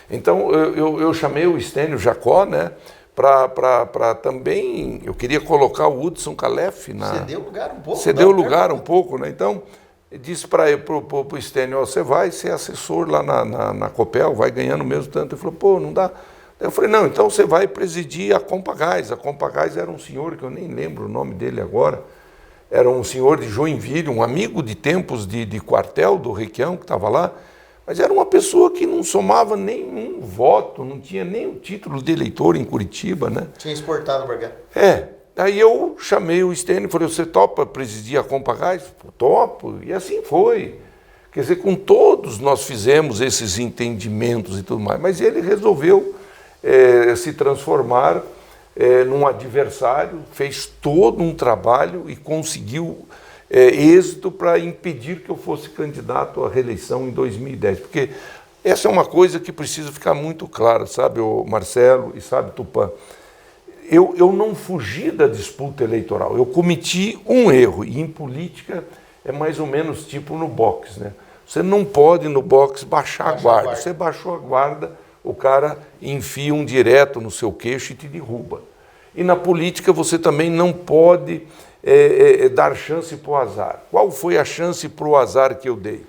Então, eu chamei o Estênio Jacó, né, para também, eu queria colocar o Hudson Calef na... Cedeu o lugar um pouco. Cedeu o lugar um pouco, né, então... Disse para o Estênio, você vai ser assessor lá na Copel, vai ganhando mesmo tanto. Ele falou, pô, não dá. Eu falei, não, então você vai presidir a Compagás. A Compagás era um senhor, que eu nem lembro o nome dele agora, era um senhor de Joinville, um amigo de tempos de quartel do Requião, que estava lá, mas era uma pessoa que não somava nenhum voto, não tinha nem o título de eleitor em Curitiba, né? Tinha exportado o Braga. Aí eu chamei o Estênio e falei, você topa presidir a Compagás? Topo, e assim foi. Quer dizer, com todos nós fizemos esses entendimentos e tudo mais, mas ele resolveu se transformar num adversário, fez todo um trabalho e conseguiu êxito para impedir que eu fosse candidato à reeleição em 2010, porque essa é uma coisa que precisa ficar muito clara, sabe, o Marcelo e sabe, Tupã. Eu não fugi da disputa eleitoral, eu cometi um erro, e em política é mais ou menos tipo no boxe, né? Você não pode no boxe baixar a guarda, você baixou a guarda, o cara enfia um direto no seu queixo e te derruba. E na política você também não pode dar chance para o azar. Qual foi a chance para o azar que eu dei?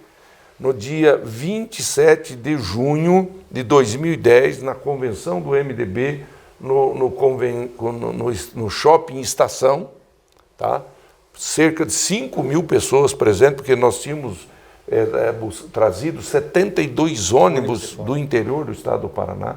No dia 27 de junho de 2010, na convenção do MDB, no shopping Estação, tá? Cerca de 5.000 pessoas presentes, porque nós tínhamos trazido 72 ônibus do interior do estado do Paraná.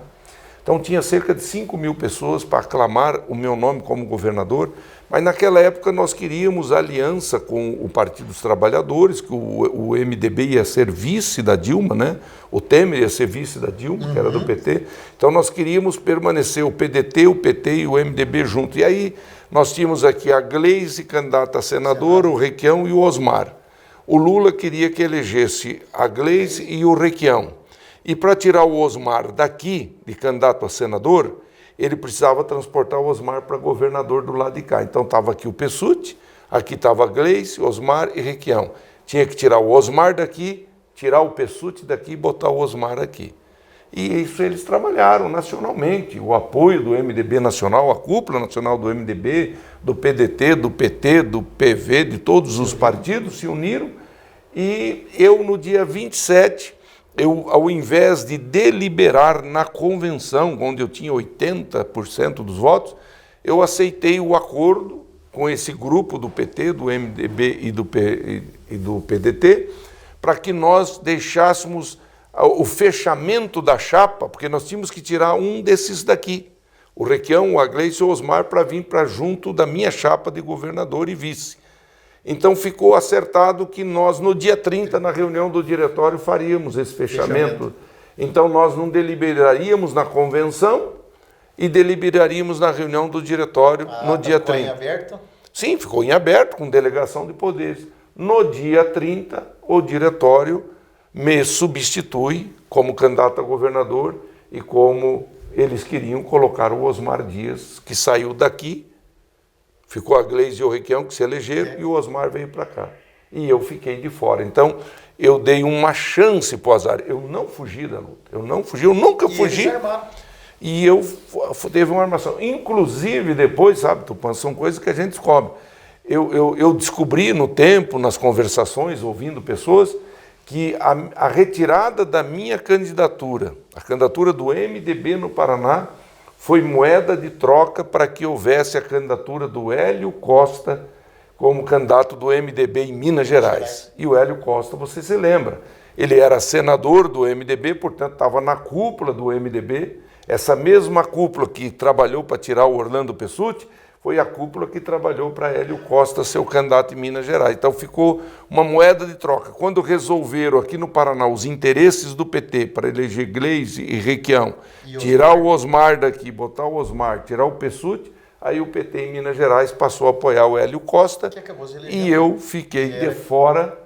Então tinha cerca de 5.000 pessoas para aclamar o meu nome como governador, mas naquela época nós queríamos aliança com o Partido dos Trabalhadores, que o MDB ia ser vice da Dilma, né? O Temer ia ser vice da Dilma, que era do PT. Então nós queríamos permanecer o PDT, o PT e o MDB juntos. E aí nós tínhamos aqui a Gleisi, candidata a senador, o Requião e o Osmar. O Lula queria que elegesse a Gleisi e o Requião. E para tirar o Osmar daqui, de candidato a senador, ele precisava transportar o Osmar para governador do lado de cá. Então estava aqui o Pessutti, aqui estava a Gleisi, Osmar e Requião. Tinha que tirar o Osmar daqui, tirar o Pessutti daqui e botar o Osmar aqui. E isso eles trabalharam nacionalmente, o apoio do MDB nacional, a cúpula nacional do MDB, do PDT, do PT, do PV, de todos os partidos se uniram. E eu, no dia 27, ao invés de deliberar na convenção, onde eu tinha 80% dos votos, eu aceitei o acordo com esse grupo do PT, do MDB e do PDT, para que nós deixássemos o fechamento da chapa, porque nós tínhamos que tirar um desses daqui, o Requião, o Gleisi e o Osmar, para vir para junto da minha chapa de governador e vice. Então ficou acertado que nós, no dia 30, na reunião do diretório, faríamos esse fechamento. Então nós não deliberaríamos na convenção e deliberaríamos na reunião do diretório no dia 30. Ficou em aberto? Sim, ficou em aberto, com delegação de poderes. No dia 30, o diretório me substitui como candidato a governador e como eles queriam colocar o Osmar Dias, que saiu daqui, ficou a Gleise e o Requião, que se elegeram, e o Osmar veio para cá. E eu fiquei de fora. Então, eu dei uma chance para o azar. Eu não fugi da luta. Eu nunca fugi. E eu teve uma armação. Inclusive, depois, sabe, Tupã, são coisas que a gente descobre. Eu descobri no tempo, nas conversações, ouvindo pessoas, que a retirada da minha candidatura, a candidatura do MDB no Paraná, foi moeda de troca para que houvesse a candidatura do Hélio Costa como candidato do MDB em Minas Gerais. E o Hélio Costa, você se lembra, ele era senador do MDB, portanto estava na cúpula do MDB. Essa mesma cúpula que trabalhou para tirar o Orlando Pessutti foi a cúpula que trabalhou para Hélio Costa ser o candidato em Minas Gerais. Então ficou uma moeda de troca. Quando resolveram aqui no Paraná os interesses do PT para eleger Gleise e Requião, tirar o Osmar daqui, botar o Osmar, tirar o Pessutti, aí o PT em Minas Gerais passou a apoiar o Hélio Costa e eu fiquei de fora.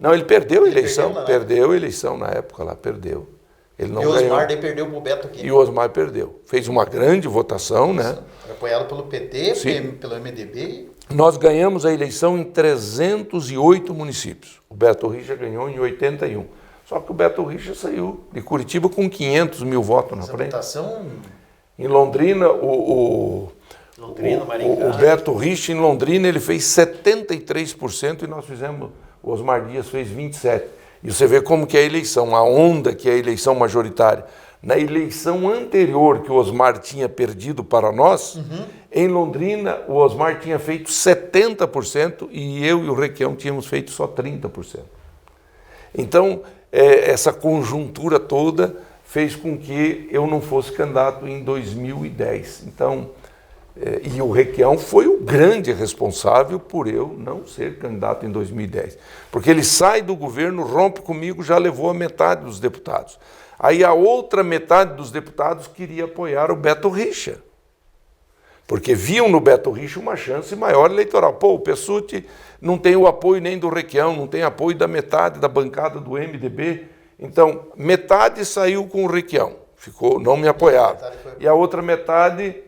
Não, ele perdeu a eleição, perdeu a eleição na época lá, perdeu. Ele não ganhou. E o Osmar daí perdeu pro Beto aqui. E o Osmar perdeu. Fez uma grande votação, né? Foi apoiado pelo PT, Sim. pelo MDB. Nós ganhamos a eleição em 308 municípios. O Beto Richa ganhou em 81. Só que o Beto Richa saiu de Curitiba com 500 mil votos na frente. Votação... Em Londrina, o Beto Richa, em Londrina, ele fez 73% e nós fizemos, o Osmar Dias fez 27%. E você vê como que é a eleição, a onda que é a eleição majoritária. Na eleição anterior que o Osmar tinha perdido para nós, em Londrina, o Osmar tinha feito 70% e eu e o Requião tínhamos feito só 30%. Então, essa conjuntura toda fez com que eu não fosse candidato em 2010. Então, e o Requião foi o grande responsável por eu não ser candidato em 2010. Porque ele sai do governo, rompe comigo, já levou a metade dos deputados. Aí a outra metade dos deputados queria apoiar o Beto Richa. Porque viam no Beto Richa uma chance maior eleitoral. Pô, o Pessutti não tem o apoio nem do Requião, não tem apoio da metade da bancada do MDB. Então, metade saiu com o Requião, ficou, não me apoiava. E a outra metade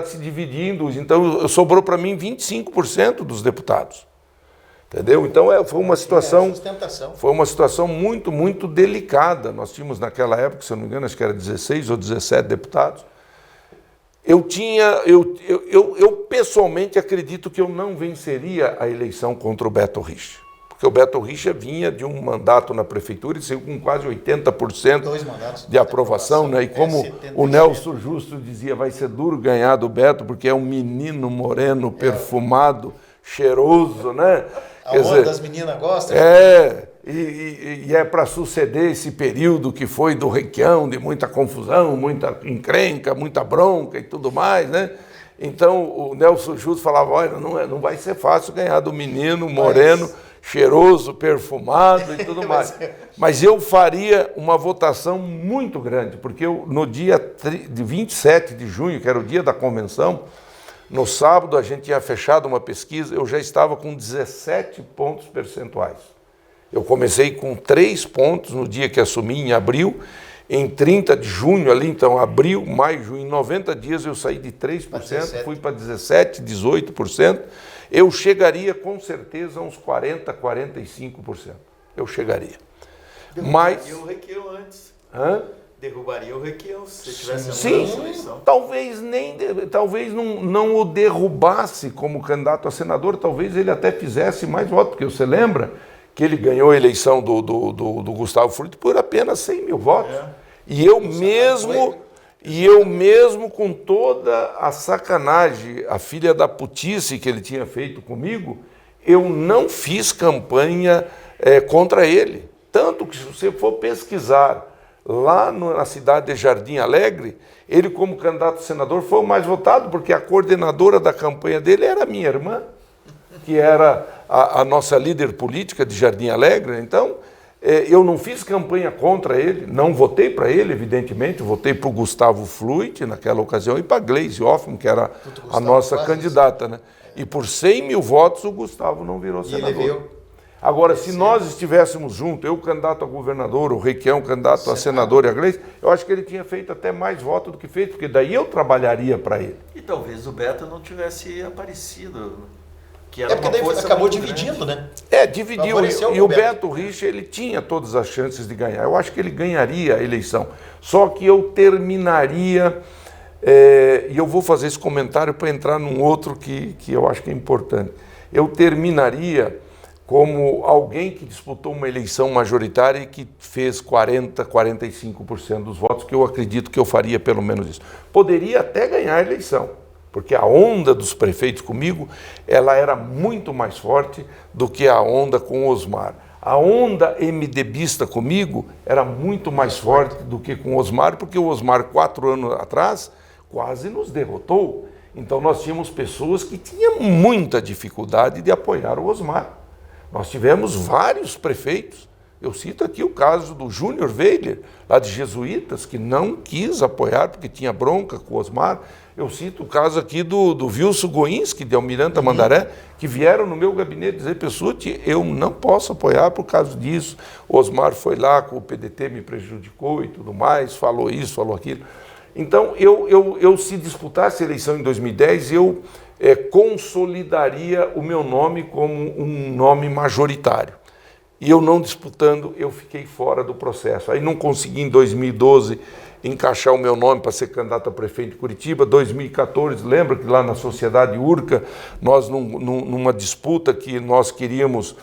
se dividia em duas. Então, sobrou para mim 25% dos deputados. Entendeu? Então, foi uma situação muito, muito delicada. Nós tínhamos naquela época, se eu não me engano, acho que era 16 ou 17 deputados. Eu pessoalmente acredito que eu não venceria a eleição contra o Beto Richa. Porque o Beto Richa vinha de um mandato na prefeitura e saiu com quase 80% de aprovação, né? E como o Nelson Justo dizia, vai ser duro ganhar do Beto, porque é um menino moreno, perfumado, cheiroso, né? Das meninas gostam. E é para suceder esse período que foi do Requião, de muita confusão, muita encrenca, muita bronca e tudo mais, né? Então o Nelson Justo falava, olha, não vai ser fácil ganhar do menino moreno, cheiroso, perfumado e tudo mais. Mas eu faria uma votação muito grande, porque no dia 27 de junho, que era o dia da convenção, no sábado a gente tinha fechado uma pesquisa, eu já estava com 17 pontos percentuais. Eu comecei com 3 pontos no dia que assumi, em abril. Em 30 de junho, ali, então, abril, maio, junho, em 90 dias eu saí de 3%, fui para 17%, 18%. Eu chegaria com certeza a uns 40%, 45%. Eu chegaria. Derrubaria o Requião antes. Hã? Derrubaria o Requião se tivesse eleição. Talvez não o derrubasse como candidato a senador, talvez ele até fizesse mais votos, porque você lembra que ele ganhou a eleição do Gustavo Frutti por apenas 100 mil votos. E eu mesmo com toda a sacanagem, a filha da putice que ele tinha feito comigo, eu não fiz campanha contra ele. Tanto que se você for pesquisar lá na cidade de Jardim Alegre, ele como candidato a senador foi o mais votado, porque a coordenadora da campanha dele era minha irmã. que era a nossa líder política de Jardim Alegre. Então, eu não fiz campanha contra ele, não votei para ele, evidentemente, votei para o Gustavo Fluit naquela ocasião e para a Gleisi Hoffmann, que era a nossa candidata, né? E por 100 mil votos o Gustavo não virou senador. Ele veio... Agora, se nós estivéssemos juntos, eu candidato a governador, o Requião candidato a senador e a Gleisi, eu acho que ele tinha feito até mais votos do que fez, porque daí eu trabalharia para ele. E talvez o Beto não tivesse aparecido. Que É porque daí acabou dividindo, né? Dividiu. E o Beto Richa, ele tinha todas as chances de ganhar. Eu acho que ele ganharia a eleição. Só que eu terminaria, e eu vou fazer esse comentário para entrar num outro que eu acho que é importante. Eu terminaria como alguém que disputou uma eleição majoritária e que fez 40%, 45% dos votos, que eu acredito que eu faria pelo menos isso. Poderia até ganhar a eleição, porque a onda dos prefeitos comigo, ela era muito mais forte do que a onda com o Osmar. A onda MDBista comigo era muito mais forte do que com o Osmar, porque o Osmar, 4 anos atrás, quase nos derrotou. Então nós tínhamos pessoas que tinham muita dificuldade de apoiar o Osmar. Nós tivemos vários prefeitos, eu cito aqui o caso do Júnior Weiler, lá de Jesuítas, que não quis apoiar porque tinha bronca com o Osmar. Eu cito o caso aqui do Wilson Goinski, de Almirante Tamandaré, que vieram no meu gabinete dizer, Pessutti, eu não posso apoiar por causa disso. O Osmar foi lá, com o PDT me prejudicou e tudo mais, falou isso, falou aquilo. Então, eu se disputasse a eleição em 2010, eu consolidaria o meu nome como um nome majoritário. E eu não disputando, eu fiquei fora do processo. Aí não consegui em 2012 encaixar o meu nome para ser candidato a prefeito de Curitiba. 2014, lembra que lá na Sociedade Urca, nós numa disputa que nós queríamos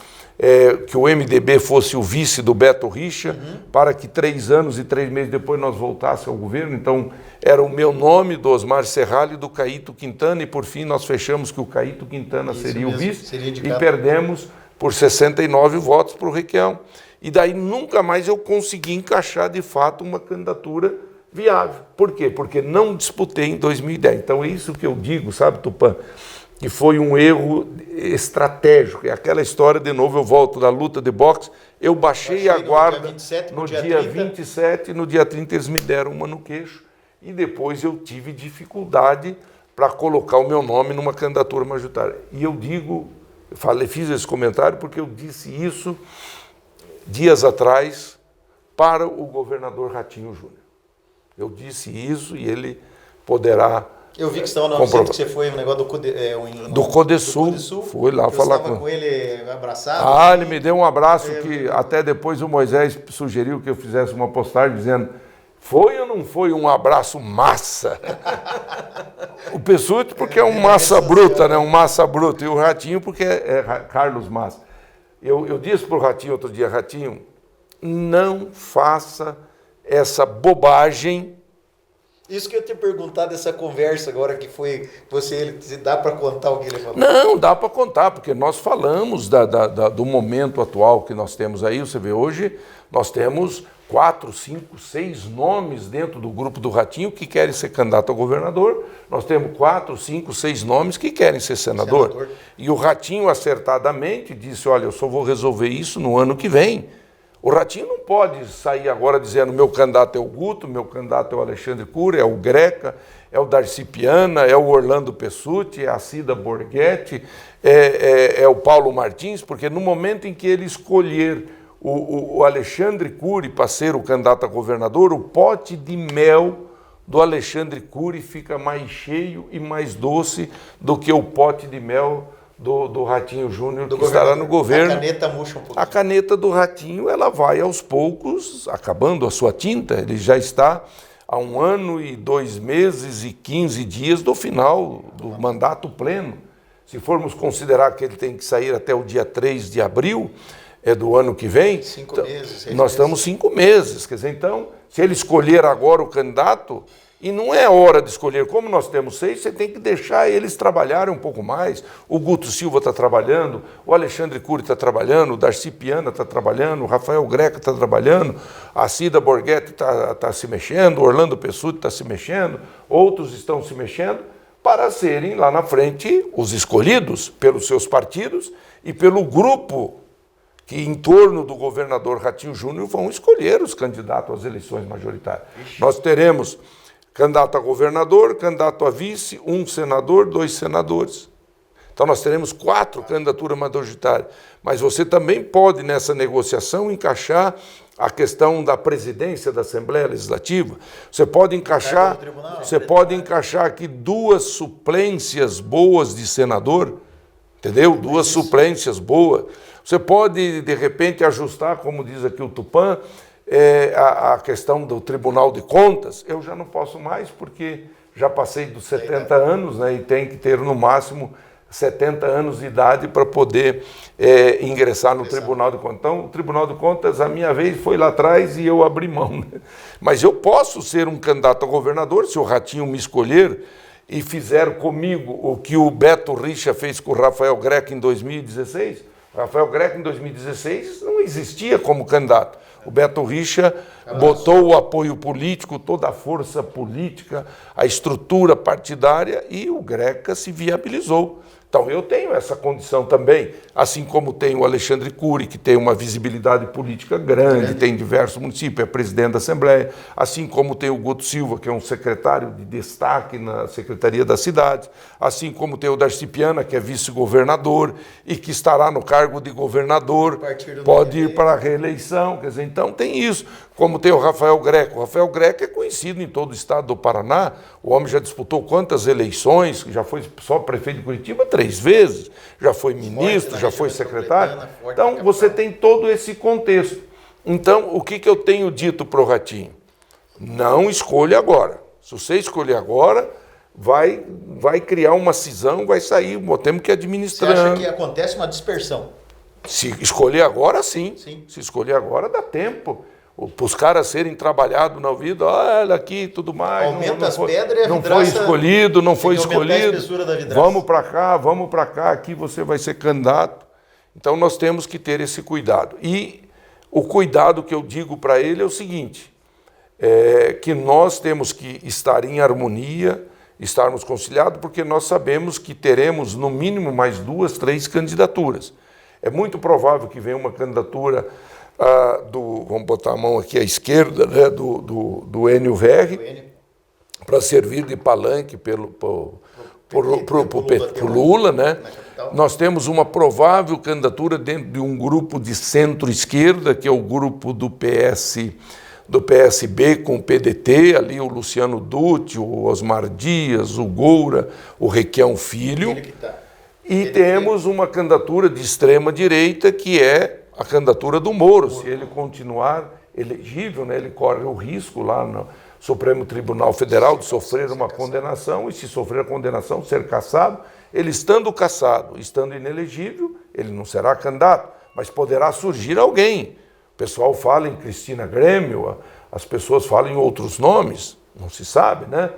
que o MDB fosse o vice do Beto Richa, para que 3 anos e 3 meses depois nós voltássemos ao governo. Então, era o meu nome, do Osmar Serralho e do Caíto Quintana, e por fim nós fechamos que o Caíto Quintana seria o vice, e perdemos por 69 votos para o Requião. E daí nunca mais eu consegui encaixar de fato uma candidatura viável. Por quê? Porque não disputei em 2010. Então é isso que eu digo, sabe, Tupã? Que foi um erro estratégico. É aquela história, de novo, eu volto da luta de boxe, eu baixei a guarda no dia 27, no dia 30 eles me deram uma no queixo, e depois eu tive dificuldade para colocar o meu nome numa candidatura majoritária. E eu digo, fiz esse comentário porque eu disse isso dias atrás para o governador Ratinho Júnior. Eu disse isso e ele poderá... Eu vi que você estava no centro, que você foi no negócio do Codesul. Fui lá falar com ele abraçado. Ele me deu um abraço que até depois o Moisés sugeriu que eu fizesse uma postagem dizendo: foi ou não foi um abraço massa? O Pessutti porque é um massa bruta, né? Um massa bruta. E o Ratinho porque é Carlos Massa. Eu disse para o Ratinho outro dia, Ratinho, não faça essa bobagem. Isso que eu ia te perguntar dessa conversa agora que foi você, dá para contar o que ele falou? Não, dá para contar, porque nós falamos do momento atual que nós temos aí. Você vê, hoje nós temos 4, 5, 6 nomes dentro do grupo do Ratinho que querem ser candidato a governador. Nós temos 4, 5, 6 nomes que querem ser senador. E o Ratinho acertadamente disse, olha, eu só vou resolver isso no ano que vem. O Ratinho não pode sair agora dizendo meu candidato é o Guto, meu candidato é o Alexandre Cury, é o Greca, é o Darcy Piana, é o Orlando Pessutti, é a Cida Borghetti, é o Paulo Martins, porque no momento em que ele escolher o Alexandre Cury para ser o candidato a governador, o pote de mel do Alexandre Cury fica mais cheio e mais doce do que o pote de mel do Ratinho Júnior, que estará no governo. A caneta murcha um pouquinho. A caneta do Ratinho, ela vai aos poucos acabando a sua tinta. Ele já está há 1 ano e 2 meses e 15 dias do final do mandato pleno. Se formos considerar que ele tem que sair até o dia 3 de abril do ano que vem, 5 meses, 6 nós estamos 5 meses. Quer dizer, então, se ele escolher agora o candidato, e não é hora de escolher, como nós temos 6, você tem que deixar eles trabalharem um pouco mais. O Guto Silva está trabalhando, o Alexandre Cury está trabalhando, o Darcy Piana está trabalhando, o Rafael Greca está trabalhando, a Cida Borghetti está se mexendo, o Orlando Pessutti está se mexendo, outros estão se mexendo, para serem lá na frente os escolhidos pelos seus partidos e pelo grupo que em torno do governador Ratinho Júnior vão escolher os candidatos às eleições majoritárias. Nós teremos candidato a governador, candidato a vice, 1 senador, 2 senadores. Então nós teremos 4 candidaturas majoritárias. Mas você também pode, nessa negociação, encaixar a questão da presidência da Assembleia Legislativa. Você pode encaixar aqui 2 suplências boas de senador, entendeu? 2 suplências boas. Você pode, de repente, ajustar, como diz aqui o Tupã, a questão do Tribunal de Contas. Eu já não posso mais, porque já passei dos 70 anos, né, e tem que ter, no máximo, 70 anos de idade para poder ingressar no Tribunal de Contas. Então, o Tribunal de Contas, a minha vez, foi lá atrás e eu abri mão. Né? Mas eu posso ser um candidato a governador, se o Ratinho me escolher e fizer comigo o que o Beto Richa fez com o Rafael Greca em 2016. O Rafael Greca, em 2016, não existia como candidato. O Beto Richa botou o apoio político, toda a força política, a estrutura partidária, e o Greca se viabilizou. Então eu tenho essa condição também, assim como tem o Alexandre Cury, que tem uma visibilidade política grande, tem diversos municípios, é presidente da Assembleia, assim como tem o Guto Silva, que é um secretário de destaque na Secretaria das Cidades, assim como tem o Darcy Piana, que é vice-governador e que estará no cargo de governador, pode ir para a reeleição, quer dizer, então tem isso. Como tem o Rafael Greca. O Rafael Greca é conhecido em todo o estado do Paraná. O homem já disputou quantas eleições, já foi só prefeito de Curitiba 3 vezes, já foi ministro, já foi secretário. Então, você tem todo esse contexto. Então, o que eu tenho dito para o Ratinho? Não escolha agora. Se você escolher agora, vai criar uma cisão, vai sair, temos que administrar. Você acha que acontece uma dispersão? Se escolher agora, sim. Se escolher agora, dá tempo. Para os caras serem trabalhados na vida, olha aqui, tudo mais. Aumenta as pedras e a não vidraça... foi escolhido, não foi escolhido. A espessura da vidraça. Vamos para cá, aqui você vai ser candidato. Então nós temos que ter esse cuidado. E o cuidado que eu digo para ele é o seguinte, que nós temos que estar em harmonia, estarmos conciliados, porque nós sabemos que teremos no mínimo mais 2, 3 candidaturas. É muito provável que venha uma candidatura... vamos botar a mão aqui à esquerda, né, do Enio Verri, para servir de palanque pro Lula, né? Nós temos uma provável candidatura dentro de um grupo de centro-esquerda, que é o grupo do PSB com o PDT, ali o Luciano Dutti, o Osmar Dias, o Goura, o Requião Filho. E temos uma candidatura de extrema-direita, que é a candidatura do Moro. Se ele continuar elegível, né, ele corre o risco lá no Supremo Tribunal Federal de sofrer uma condenação, e se sofrer a condenação, ser cassado. Ele estando cassado, estando inelegível, ele não será candidato, mas poderá surgir alguém. O pessoal fala em Cristina Grêmio, as pessoas falam em outros nomes, não se sabe, né?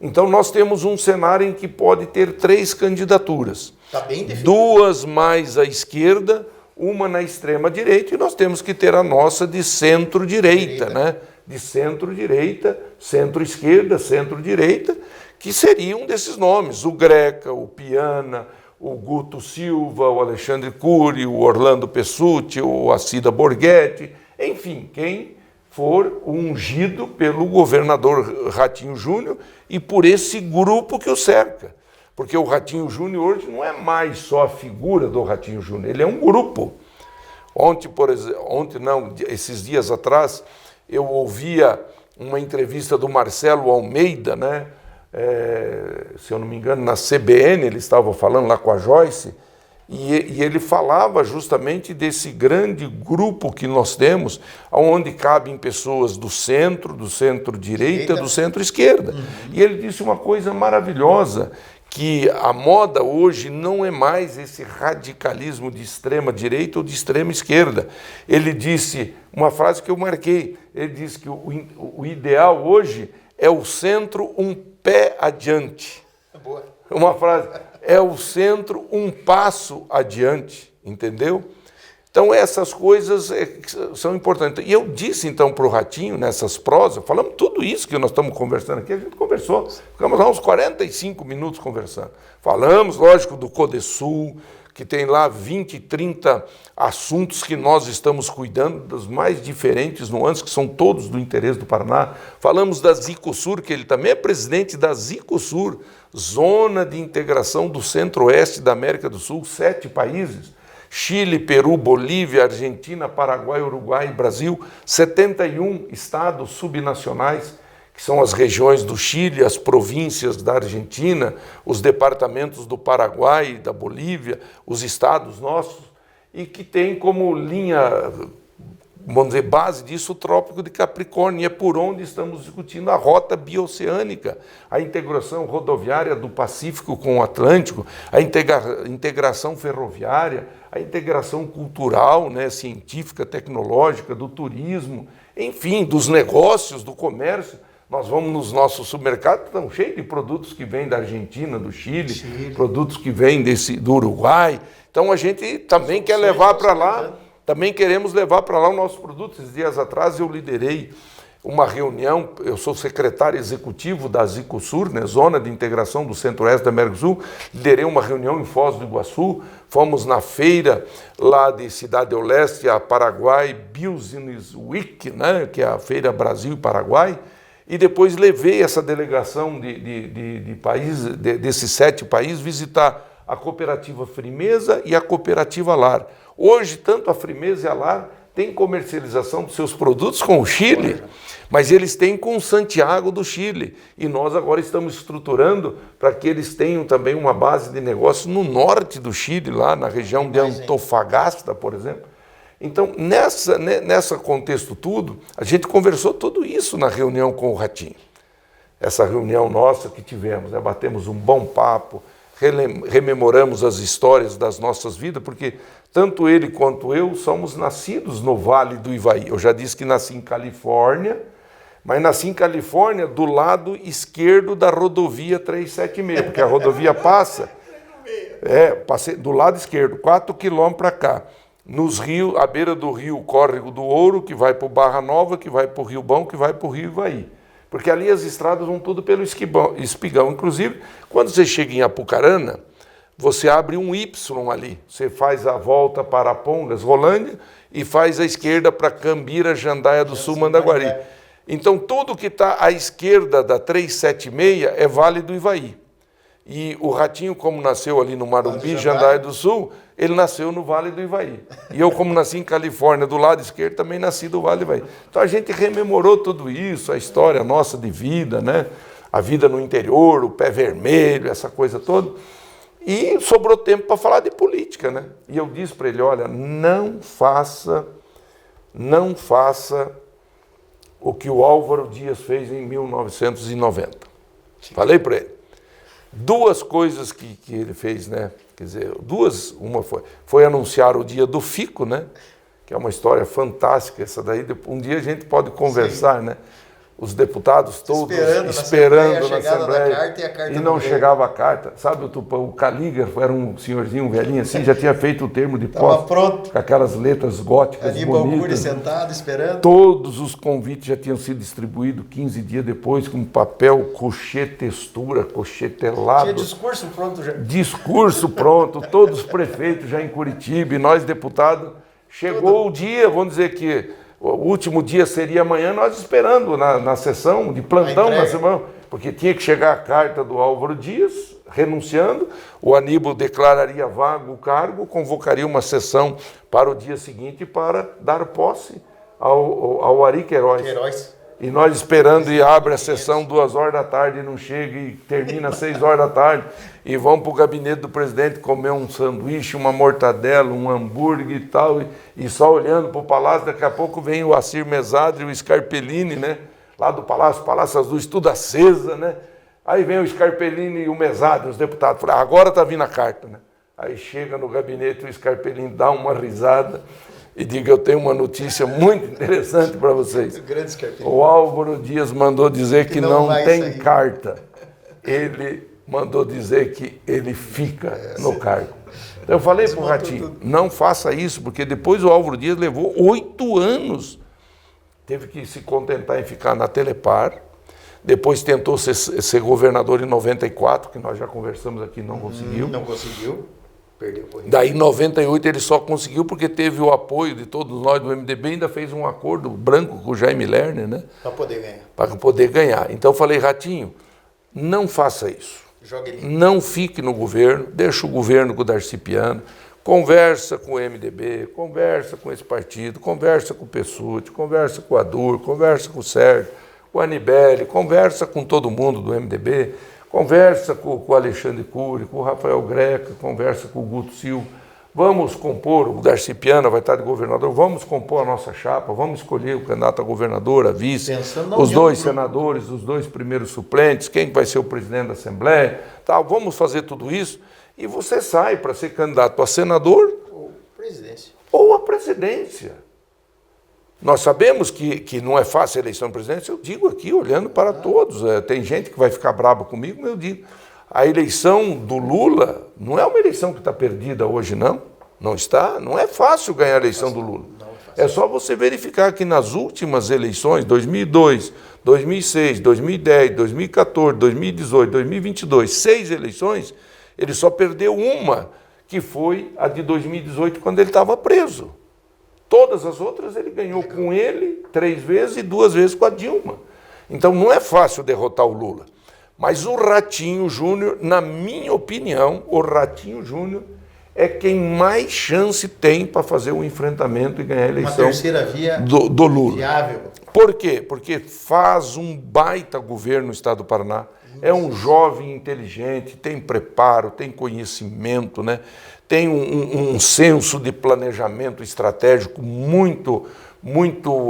Então nós temos um cenário em que pode ter 3 candidaturas. Tá bem definido. 2 mais à esquerda, uma na extrema-direita, e nós temos que ter a nossa de centro-direita, né? De centro-direita, centro-esquerda, centro-direita, que seriam desses nomes, o Greca, o Piana, o Guto Silva, o Alexandre Cury, o Orlando Pessutti, o Acida Borghetti, enfim, quem for ungido pelo governador Ratinho Júnior e por esse grupo que o cerca. Porque o Ratinho Júnior hoje não é mais só a figura do Ratinho Júnior, ele é um grupo. Esses dias atrás, eu ouvia uma entrevista do Marcelo Almeida, né? Se eu não me engano, na CBN, ele estava falando lá com a Joyce, e ele falava justamente desse grande grupo que nós temos, onde cabem pessoas do centro-direita, do centro-esquerda. E ele disse uma coisa maravilhosa, que a moda hoje não é mais esse radicalismo de extrema direita ou de extrema esquerda. Ele disse, uma frase que eu marquei, ele disse que o ideal hoje é o centro um pé adiante. Boa. Uma frase, é o centro um passo adiante, entendeu? Então, essas coisas são importantes. E eu disse, então, para o Ratinho, nessas prosas, falamos tudo isso que nós estamos conversando aqui, a gente conversou, ficamos lá uns 45 minutos conversando. Falamos, lógico, do Codesul, que tem lá 20, 30 assuntos que nós estamos cuidando, dos mais diferentes nuances, que são todos do interesse do Paraná. Falamos da Zicosur, que ele também é presidente da Zicosur, Zona de Integração do Centro-Oeste da América do Sul, 7 países. Chile, Peru, Bolívia, Argentina, Paraguai, Uruguai e Brasil, 71 estados subnacionais, que são as regiões do Chile, as províncias da Argentina, os departamentos do Paraguai, da Bolívia, os estados nossos, e que tem como linha, vamos dizer, base disso o Trópico de Capricórnio, e é por onde estamos discutindo a rota bioceânica, a integração rodoviária do Pacífico com o Atlântico, a integração ferroviária, a integração cultural, né, científica, tecnológica, do turismo, enfim, dos negócios, do comércio. Nós vamos nos nossos supermercados, estão cheios de produtos que vêm da Argentina, do Chile, produtos que vêm do Uruguai. Então a gente também quer levar para lá, também queremos levar para lá o nosso produto. Esses dias atrás eu liderei uma reunião, eu sou secretário executivo da Zicosur, né, Zona de Integração do Centro-Oeste da América do Sul, liderei uma reunião em Foz do Iguaçu, fomos na feira lá de Cidade do Leste, a Paraguai Business Week, né, que é a Feira Brasil e Paraguai, e depois levei essa delegação de países, desses 7 países, visitar a Cooperativa Frimeza e a Cooperativa Lar. Hoje, tanto a Frimeza e a Lar têm comercialização dos seus produtos com o Chile, mas eles têm com Santiago do Chile. E nós agora estamos estruturando para que eles tenham também uma base de negócio no norte do Chile, lá na região de Antofagasta, por exemplo. Então, nessa contexto tudo, a gente conversou tudo isso na reunião com o Ratinho. Essa reunião nossa que tivemos, né? Batemos um bom papo, rememoramos as histórias das nossas vidas, porque tanto ele quanto eu somos nascidos no Vale do Ivaí. Eu já disse que nasci em Califórnia, mas nasci em Califórnia do lado esquerdo da rodovia 376, porque a rodovia passa, passei do lado esquerdo, 4 quilômetros para cá. Nos rios, à beira do rio Córrego do Ouro, que vai para o Barra Nova, que vai para o Rio Bom, que vai para o Rio Ivaí. Porque ali as estradas vão tudo pelo Espigão. Inclusive, quando você chega em Apucarana, você abre um Y ali. Você faz a volta para Pongas, Rolândia, e faz a esquerda para Cambira, Jandaia do Sul, Mandaguari. Então, tudo que está à esquerda da 376 é Vale do Ivaí. E o Ratinho, como nasceu ali no Marumbi, Jandaia do Sul, ele nasceu no Vale do Ivaí. E eu, como nasci em Califórnia, do lado esquerdo, também nasci do Vale do Ivaí. Então a gente rememorou tudo isso, a história nossa de vida, né? A vida no interior, o pé vermelho, essa coisa toda. E sobrou tempo para falar de política, né? E eu disse para ele, olha, não faça o que o Álvaro Dias fez em 1990. Falei para ele. 2 coisas que ele fez, né? Quer dizer, uma foi anunciar o dia do Fico, né? Que é uma história fantástica, essa daí, um dia a gente pode conversar, né? Os deputados todos esperando na Assembleia e não chegava a carta. Sabe, o Calígrafo era um senhorzinho, um velhinho assim, já tinha feito o termo de posse, com aquelas letras góticas bonitas. Sentado, esperando. Todos os convites já tinham sido distribuídos 15 dias depois, com papel, cochê, textura, cochê telado. Tinha discurso pronto já. Discurso pronto, todos os prefeitos já em Curitiba e nós deputados. Chegou o dia, vamos dizer que o último dia seria amanhã, nós esperando na sessão de plantão, porque tinha que chegar a carta do Álvaro Dias, renunciando, o Aníbal declararia vago o cargo, convocaria uma sessão para o dia seguinte para dar posse ao Ari Queiroz. E nós esperando e abre a sessão 2 horas da tarde e não chega e termina às 6 horas da tarde e vão para o gabinete do presidente comer um sanduíche, uma mortadela, um hambúrguer e tal, e só olhando para o palácio. Daqui a pouco vem o Assir Mesadri e o Scarpellini, né? Lá do palácio, as luzes tudo acesa, né? Aí vem o Scarpellini e o Mesadri, os deputados, falam, agora está vindo a carta, né? Aí chega no gabinete, o Scarpellini dá uma risada e diga, eu tenho uma notícia muito interessante para vocês. O Álvaro Dias mandou dizer que não tem carta. Ele mandou dizer que ele fica no cargo. Então eu falei para o Ratinho, não faça isso, porque depois o Álvaro Dias levou 8 anos. Teve que se contentar em ficar na Telepar. Depois tentou ser governador em 94, que nós já conversamos aqui, não conseguiu. Não conseguiu. Perdeu. Daí em 98 ele só conseguiu porque teve o apoio de todos nós do MDB, ainda fez um acordo branco com o Jaime Lerner, né? Para poder ganhar. Para poder ganhar. Então eu falei, Ratinho, não faça isso. Joga ele. Não fique no governo, deixa o governo com o Darcy Piano, conversa com o MDB, conversa com esse partido, conversa com o Pessutti, conversa com o Adur, conversa com o Sérgio, com o Anibele, conversa com todo mundo do MDB, conversa com o Alexandre Cury, com o Rafael Greca, conversa com o Guto Silva. Vamos compor, o Darcy Piana vai estar de governador, vamos compor a nossa chapa, vamos escolher o candidato a governador, a vice, os 2 senadores, os 2 primeiros suplentes, quem vai ser o presidente da Assembleia, tal, vamos fazer tudo isso e você sai para ser candidato a senador ou a presidência. Nós sabemos que não é fácil a eleição presidência, eu digo aqui, olhando para todos, tem gente que vai ficar brava comigo, mas eu digo, a eleição do Lula não é uma eleição que está perdida hoje, não. Não está, não é fácil ganhar a eleição do Lula. É só você verificar que nas últimas eleições, 2002, 2006, 2010, 2014, 2018, 2022, 6 eleições, ele só perdeu uma, que foi a de 2018, quando ele estava preso. Todas as outras ele ganhou com ele 3 vezes e 2 vezes com a Dilma. Então não é fácil derrotar o Lula. Mas o Ratinho Júnior, na minha opinião, o Ratinho Júnior é quem mais chance tem para fazer o enfrentamento e ganhar a eleição. Uma terceira via do Lula. Viável. Por quê? Porque faz um baita governo no estado do Paraná. É um jovem inteligente, tem preparo, tem conhecimento, né? Tem um senso de planejamento estratégico muito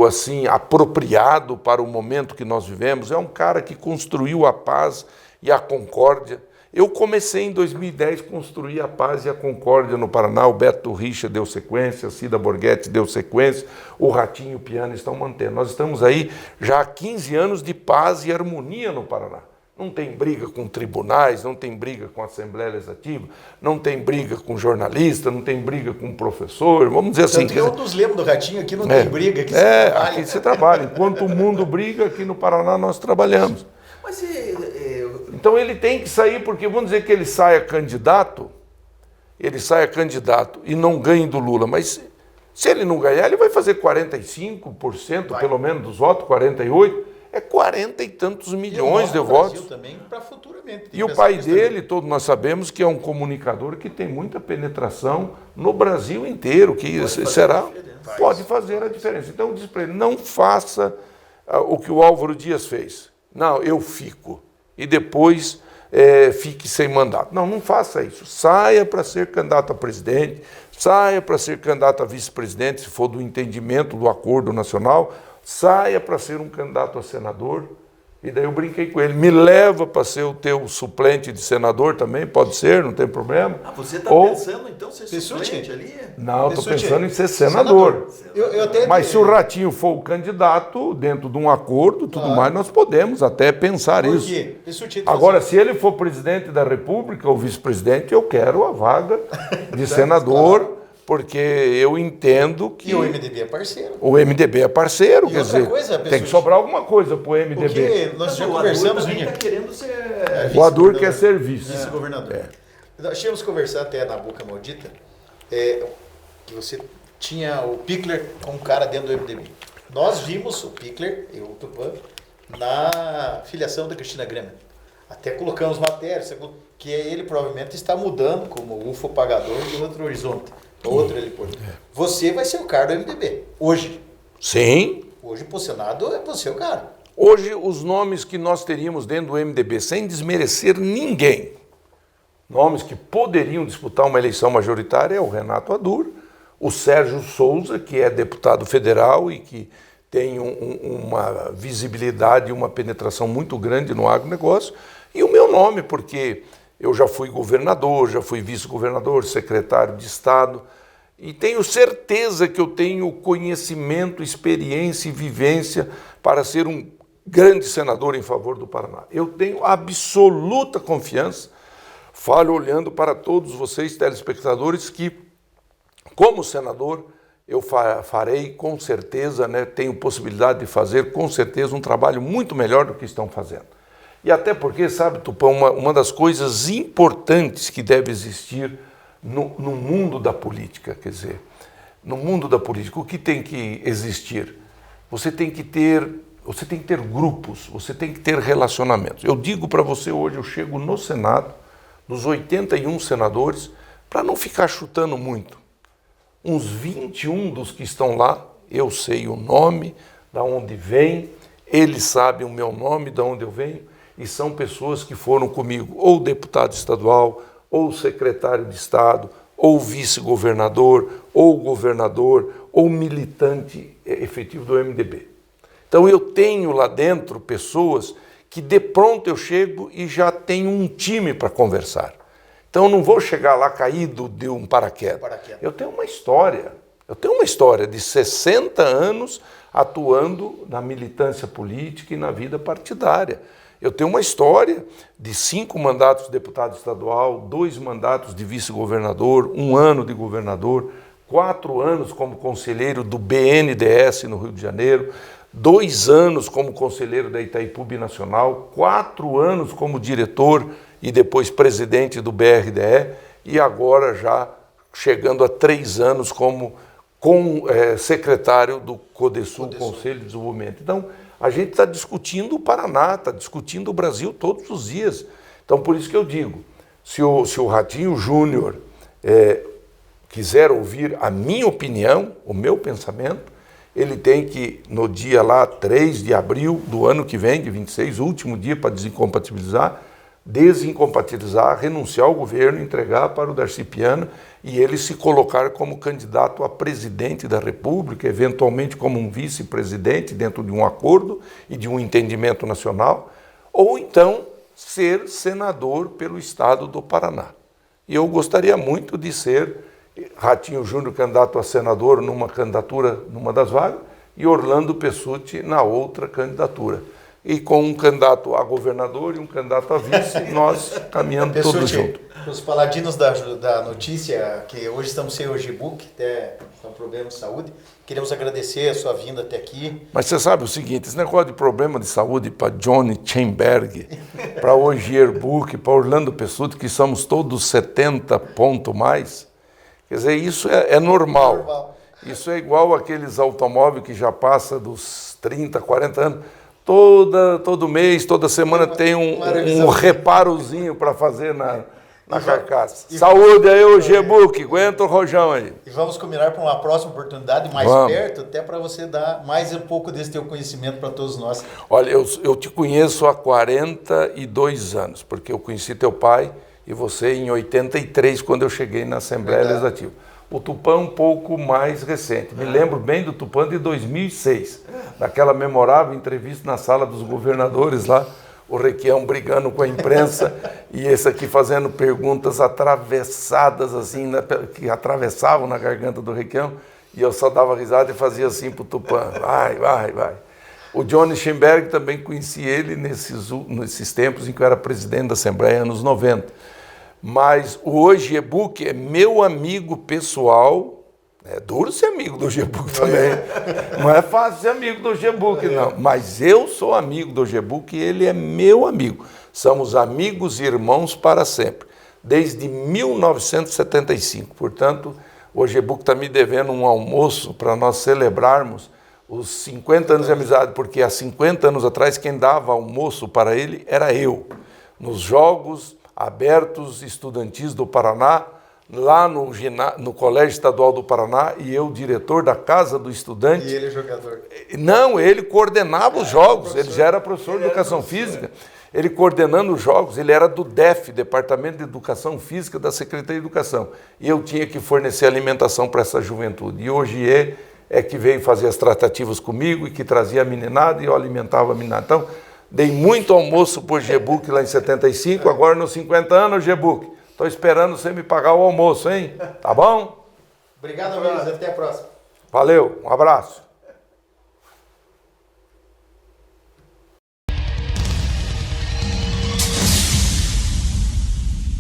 assim, apropriado para o momento que nós vivemos. É um cara que construiu a paz e a concórdia. Eu comecei em 2010 a construir a paz e a concórdia no Paraná. O Beto Richa deu sequência, a Cida Borghetti deu sequência, o Ratinho e o Piana estão mantendo. Nós estamos aí já há 15 anos de paz e harmonia no Paraná. Não tem briga com tribunais, não tem briga com a Assembleia Legislativa, não tem briga com jornalista, não tem briga com professor, vamos dizer assim. É um dos lemas do Ratinho, aqui não tem briga, aqui aqui você trabalha. Enquanto o mundo briga, aqui no Paraná nós trabalhamos. Mas então ele tem que sair, porque vamos dizer que ele saia candidato e não ganhe do Lula, mas se ele não ganhar, ele vai fazer 45%, pelo menos, dos votos, 48%. É 40 e tantos milhões de votos. Também para futuramente. E o pai dele, todos nós sabemos que é um comunicador que tem muita penetração no Brasil inteiro, que pode fazer a diferença. Então eu disse para ele, não faça o que o Álvaro Dias fez. Não, eu fico. E depois fique sem mandato. Não faça isso. Saia para ser candidato a presidente, saia para ser candidato a vice-presidente, se for do entendimento do acordo nacional, saia para ser um candidato a senador. E daí eu brinquei com ele, me leva para ser o teu suplente de senador também, pode ser, não tem problema. Você está pensando então ser suplente ali? Não, estou pensando em ser senador. Mas se o Ratinho for o candidato, dentro de um acordo, tudo mais, nós podemos até pensar isso. Agora, se ele for presidente da República ou vice-presidente, eu quero a vaga de senador. Porque eu entendo que... E o MDB é parceiro. O MDB é parceiro, quer dizer, coisa, tem que sobrar alguma coisa para o MDB. Porque nós já conversamos... O Adur está querendo ser... O Adur quer ser vice-governador. Nós tínhamos conversado até na Boca Maldita, que você tinha o Pickler como cara dentro do MDB. Nós vimos o Pickler e o Tupã na filiação da Cristina Grêmio. Até colocamos matérias, que ele provavelmente está mudando como UFO pagador de outro horizonte. Outro ele pôs. Você vai ser o cara do MDB, hoje. Sim. Hoje, pro Senado, é você o cara. Hoje, os nomes que nós teríamos dentro do MDB, sem desmerecer ninguém, nomes que poderiam disputar uma eleição majoritária é o Renato Adur, o Sérgio Souza, que é deputado federal e que tem uma visibilidade e uma penetração muito grande no agronegócio, e o meu nome, porque eu já fui governador, já fui vice-governador, secretário de Estado, e tenho certeza que eu tenho conhecimento, experiência e vivência para ser um grande senador em favor do Paraná. Eu tenho absoluta confiança, falo olhando para todos vocês, telespectadores, que, como senador, eu farei com certeza, né, tenho possibilidade de fazer com certeza um trabalho muito melhor do que estão fazendo. E até porque, sabe, Tupã, uma das coisas importantes que deve existir no mundo da política, quer dizer, no mundo da política, o que tem que existir? Você tem que ter grupos, você tem que ter relacionamentos. Eu digo para você hoje, eu chego no Senado, dos 81 senadores, para não ficar chutando muito. Uns 21 dos que estão lá, eu sei o nome, da onde vem, eles sabem o meu nome, de onde eu venho, e são pessoas que foram comigo, ou deputado estadual, ou secretário de Estado, ou vice-governador, ou governador, ou militante efetivo do MDB. Então eu tenho lá dentro pessoas que de pronto eu chego e já tenho um time para conversar. Então eu não vou chegar lá caído de um paraquedas. Eu tenho uma história de 60 anos atuando na militância política e na vida partidária. Eu tenho uma história de 5 mandatos de deputado estadual, 2 mandatos de vice-governador, 1 ano de governador, 4 anos como conselheiro do BNDES no Rio de Janeiro, 2 anos como conselheiro da Itaipu Binacional, 4 anos como diretor e depois presidente do BRDE e agora já chegando a 3 anos como secretário do CODESUL, Conselho de Desenvolvimento. Então, a gente está discutindo o Paraná, está discutindo o Brasil todos os dias. Então, por isso que eu digo, se o Ratinho Júnior quiser ouvir a minha opinião, o meu pensamento, ele tem que, no dia lá, 3 de abril do ano que vem, de 26, último dia para desincompatibilizar, renunciar ao governo, entregar para o Darcy Piana e ele se colocar como candidato a presidente da República, eventualmente como um vice-presidente dentro de um acordo e de um entendimento nacional, ou então ser senador pelo estado do Paraná. E eu gostaria muito de ser Ratinho Júnior candidato a senador numa candidatura, numa das vagas, e Orlando Pessutti na outra candidatura. E com um candidato a governador e um candidato a vice, nós caminhando todos juntos. Os paladinos da notícia, que hoje estamos sem o G-Book, até com problema de saúde, queremos agradecer a sua vinda até aqui. Mas você sabe o seguinte, esse negócio de problema de saúde para Johnny Chainberg, para Ogier Book, para Orlando Pessutti, que somos todos 70 pontos mais, quer dizer, isso é normal. Isso é igual aqueles automóveis que já passa dos 30, 40 anos. Todo mês, toda semana tem um reparozinho para fazer na carcaça. Saúde aí, o G-Book, aguenta o rojão aí. E vamos combinar para uma próxima oportunidade mais perto, até para você dar mais um pouco desse teu conhecimento para todos nós. Olha, eu te conheço há 42 anos, porque eu conheci teu pai e você em 83, quando eu cheguei na Assembleia Legislativa. O Tupã um pouco mais recente. Me lembro bem do Tupã de 2006, daquela memorável entrevista na sala dos governadores lá, o Requião brigando com a imprensa e esse aqui fazendo perguntas atravessadas, assim, que atravessavam na garganta do Requião, e eu só dava risada e fazia assim para o Tupã, vai. O Johnny Chainberg também conheci ele nesses tempos em que eu era presidente da Assembleia, anos 90. Mas hoje G-Book é meu amigo pessoal. É duro ser amigo do G-Book também. Não é fácil ser amigo do G-Book, não. Mas eu sou amigo do G-Book e ele é meu amigo. Somos amigos e irmãos para sempre. Desde 1975. Portanto, o G-Book está me devendo um almoço para nós celebrarmos os 50 anos de amizade, porque há 50 anos atrás quem dava almoço para ele era eu. Nos Jogos Abertos Estudantis do Paraná, lá no Colégio Estadual do Paraná, e eu, diretor da Casa do Estudante. E ele, jogador? Não, ele coordenava os jogos, ele já era professor de Educação Física, ele coordenando os jogos, ele era do DEF, Departamento de Educação Física da Secretaria de Educação, e eu tinha que fornecer alimentação para essa juventude, e hoje é que veio fazer as tratativas comigo, e que trazia a meninada, e eu alimentava a meninada. Então, dei muito almoço por G-Book lá em 75, agora nos 50 anos, G-Book. Estou esperando você me pagar o almoço, hein? Tá bom? Obrigado, amigos. Até a próxima. Valeu, um abraço.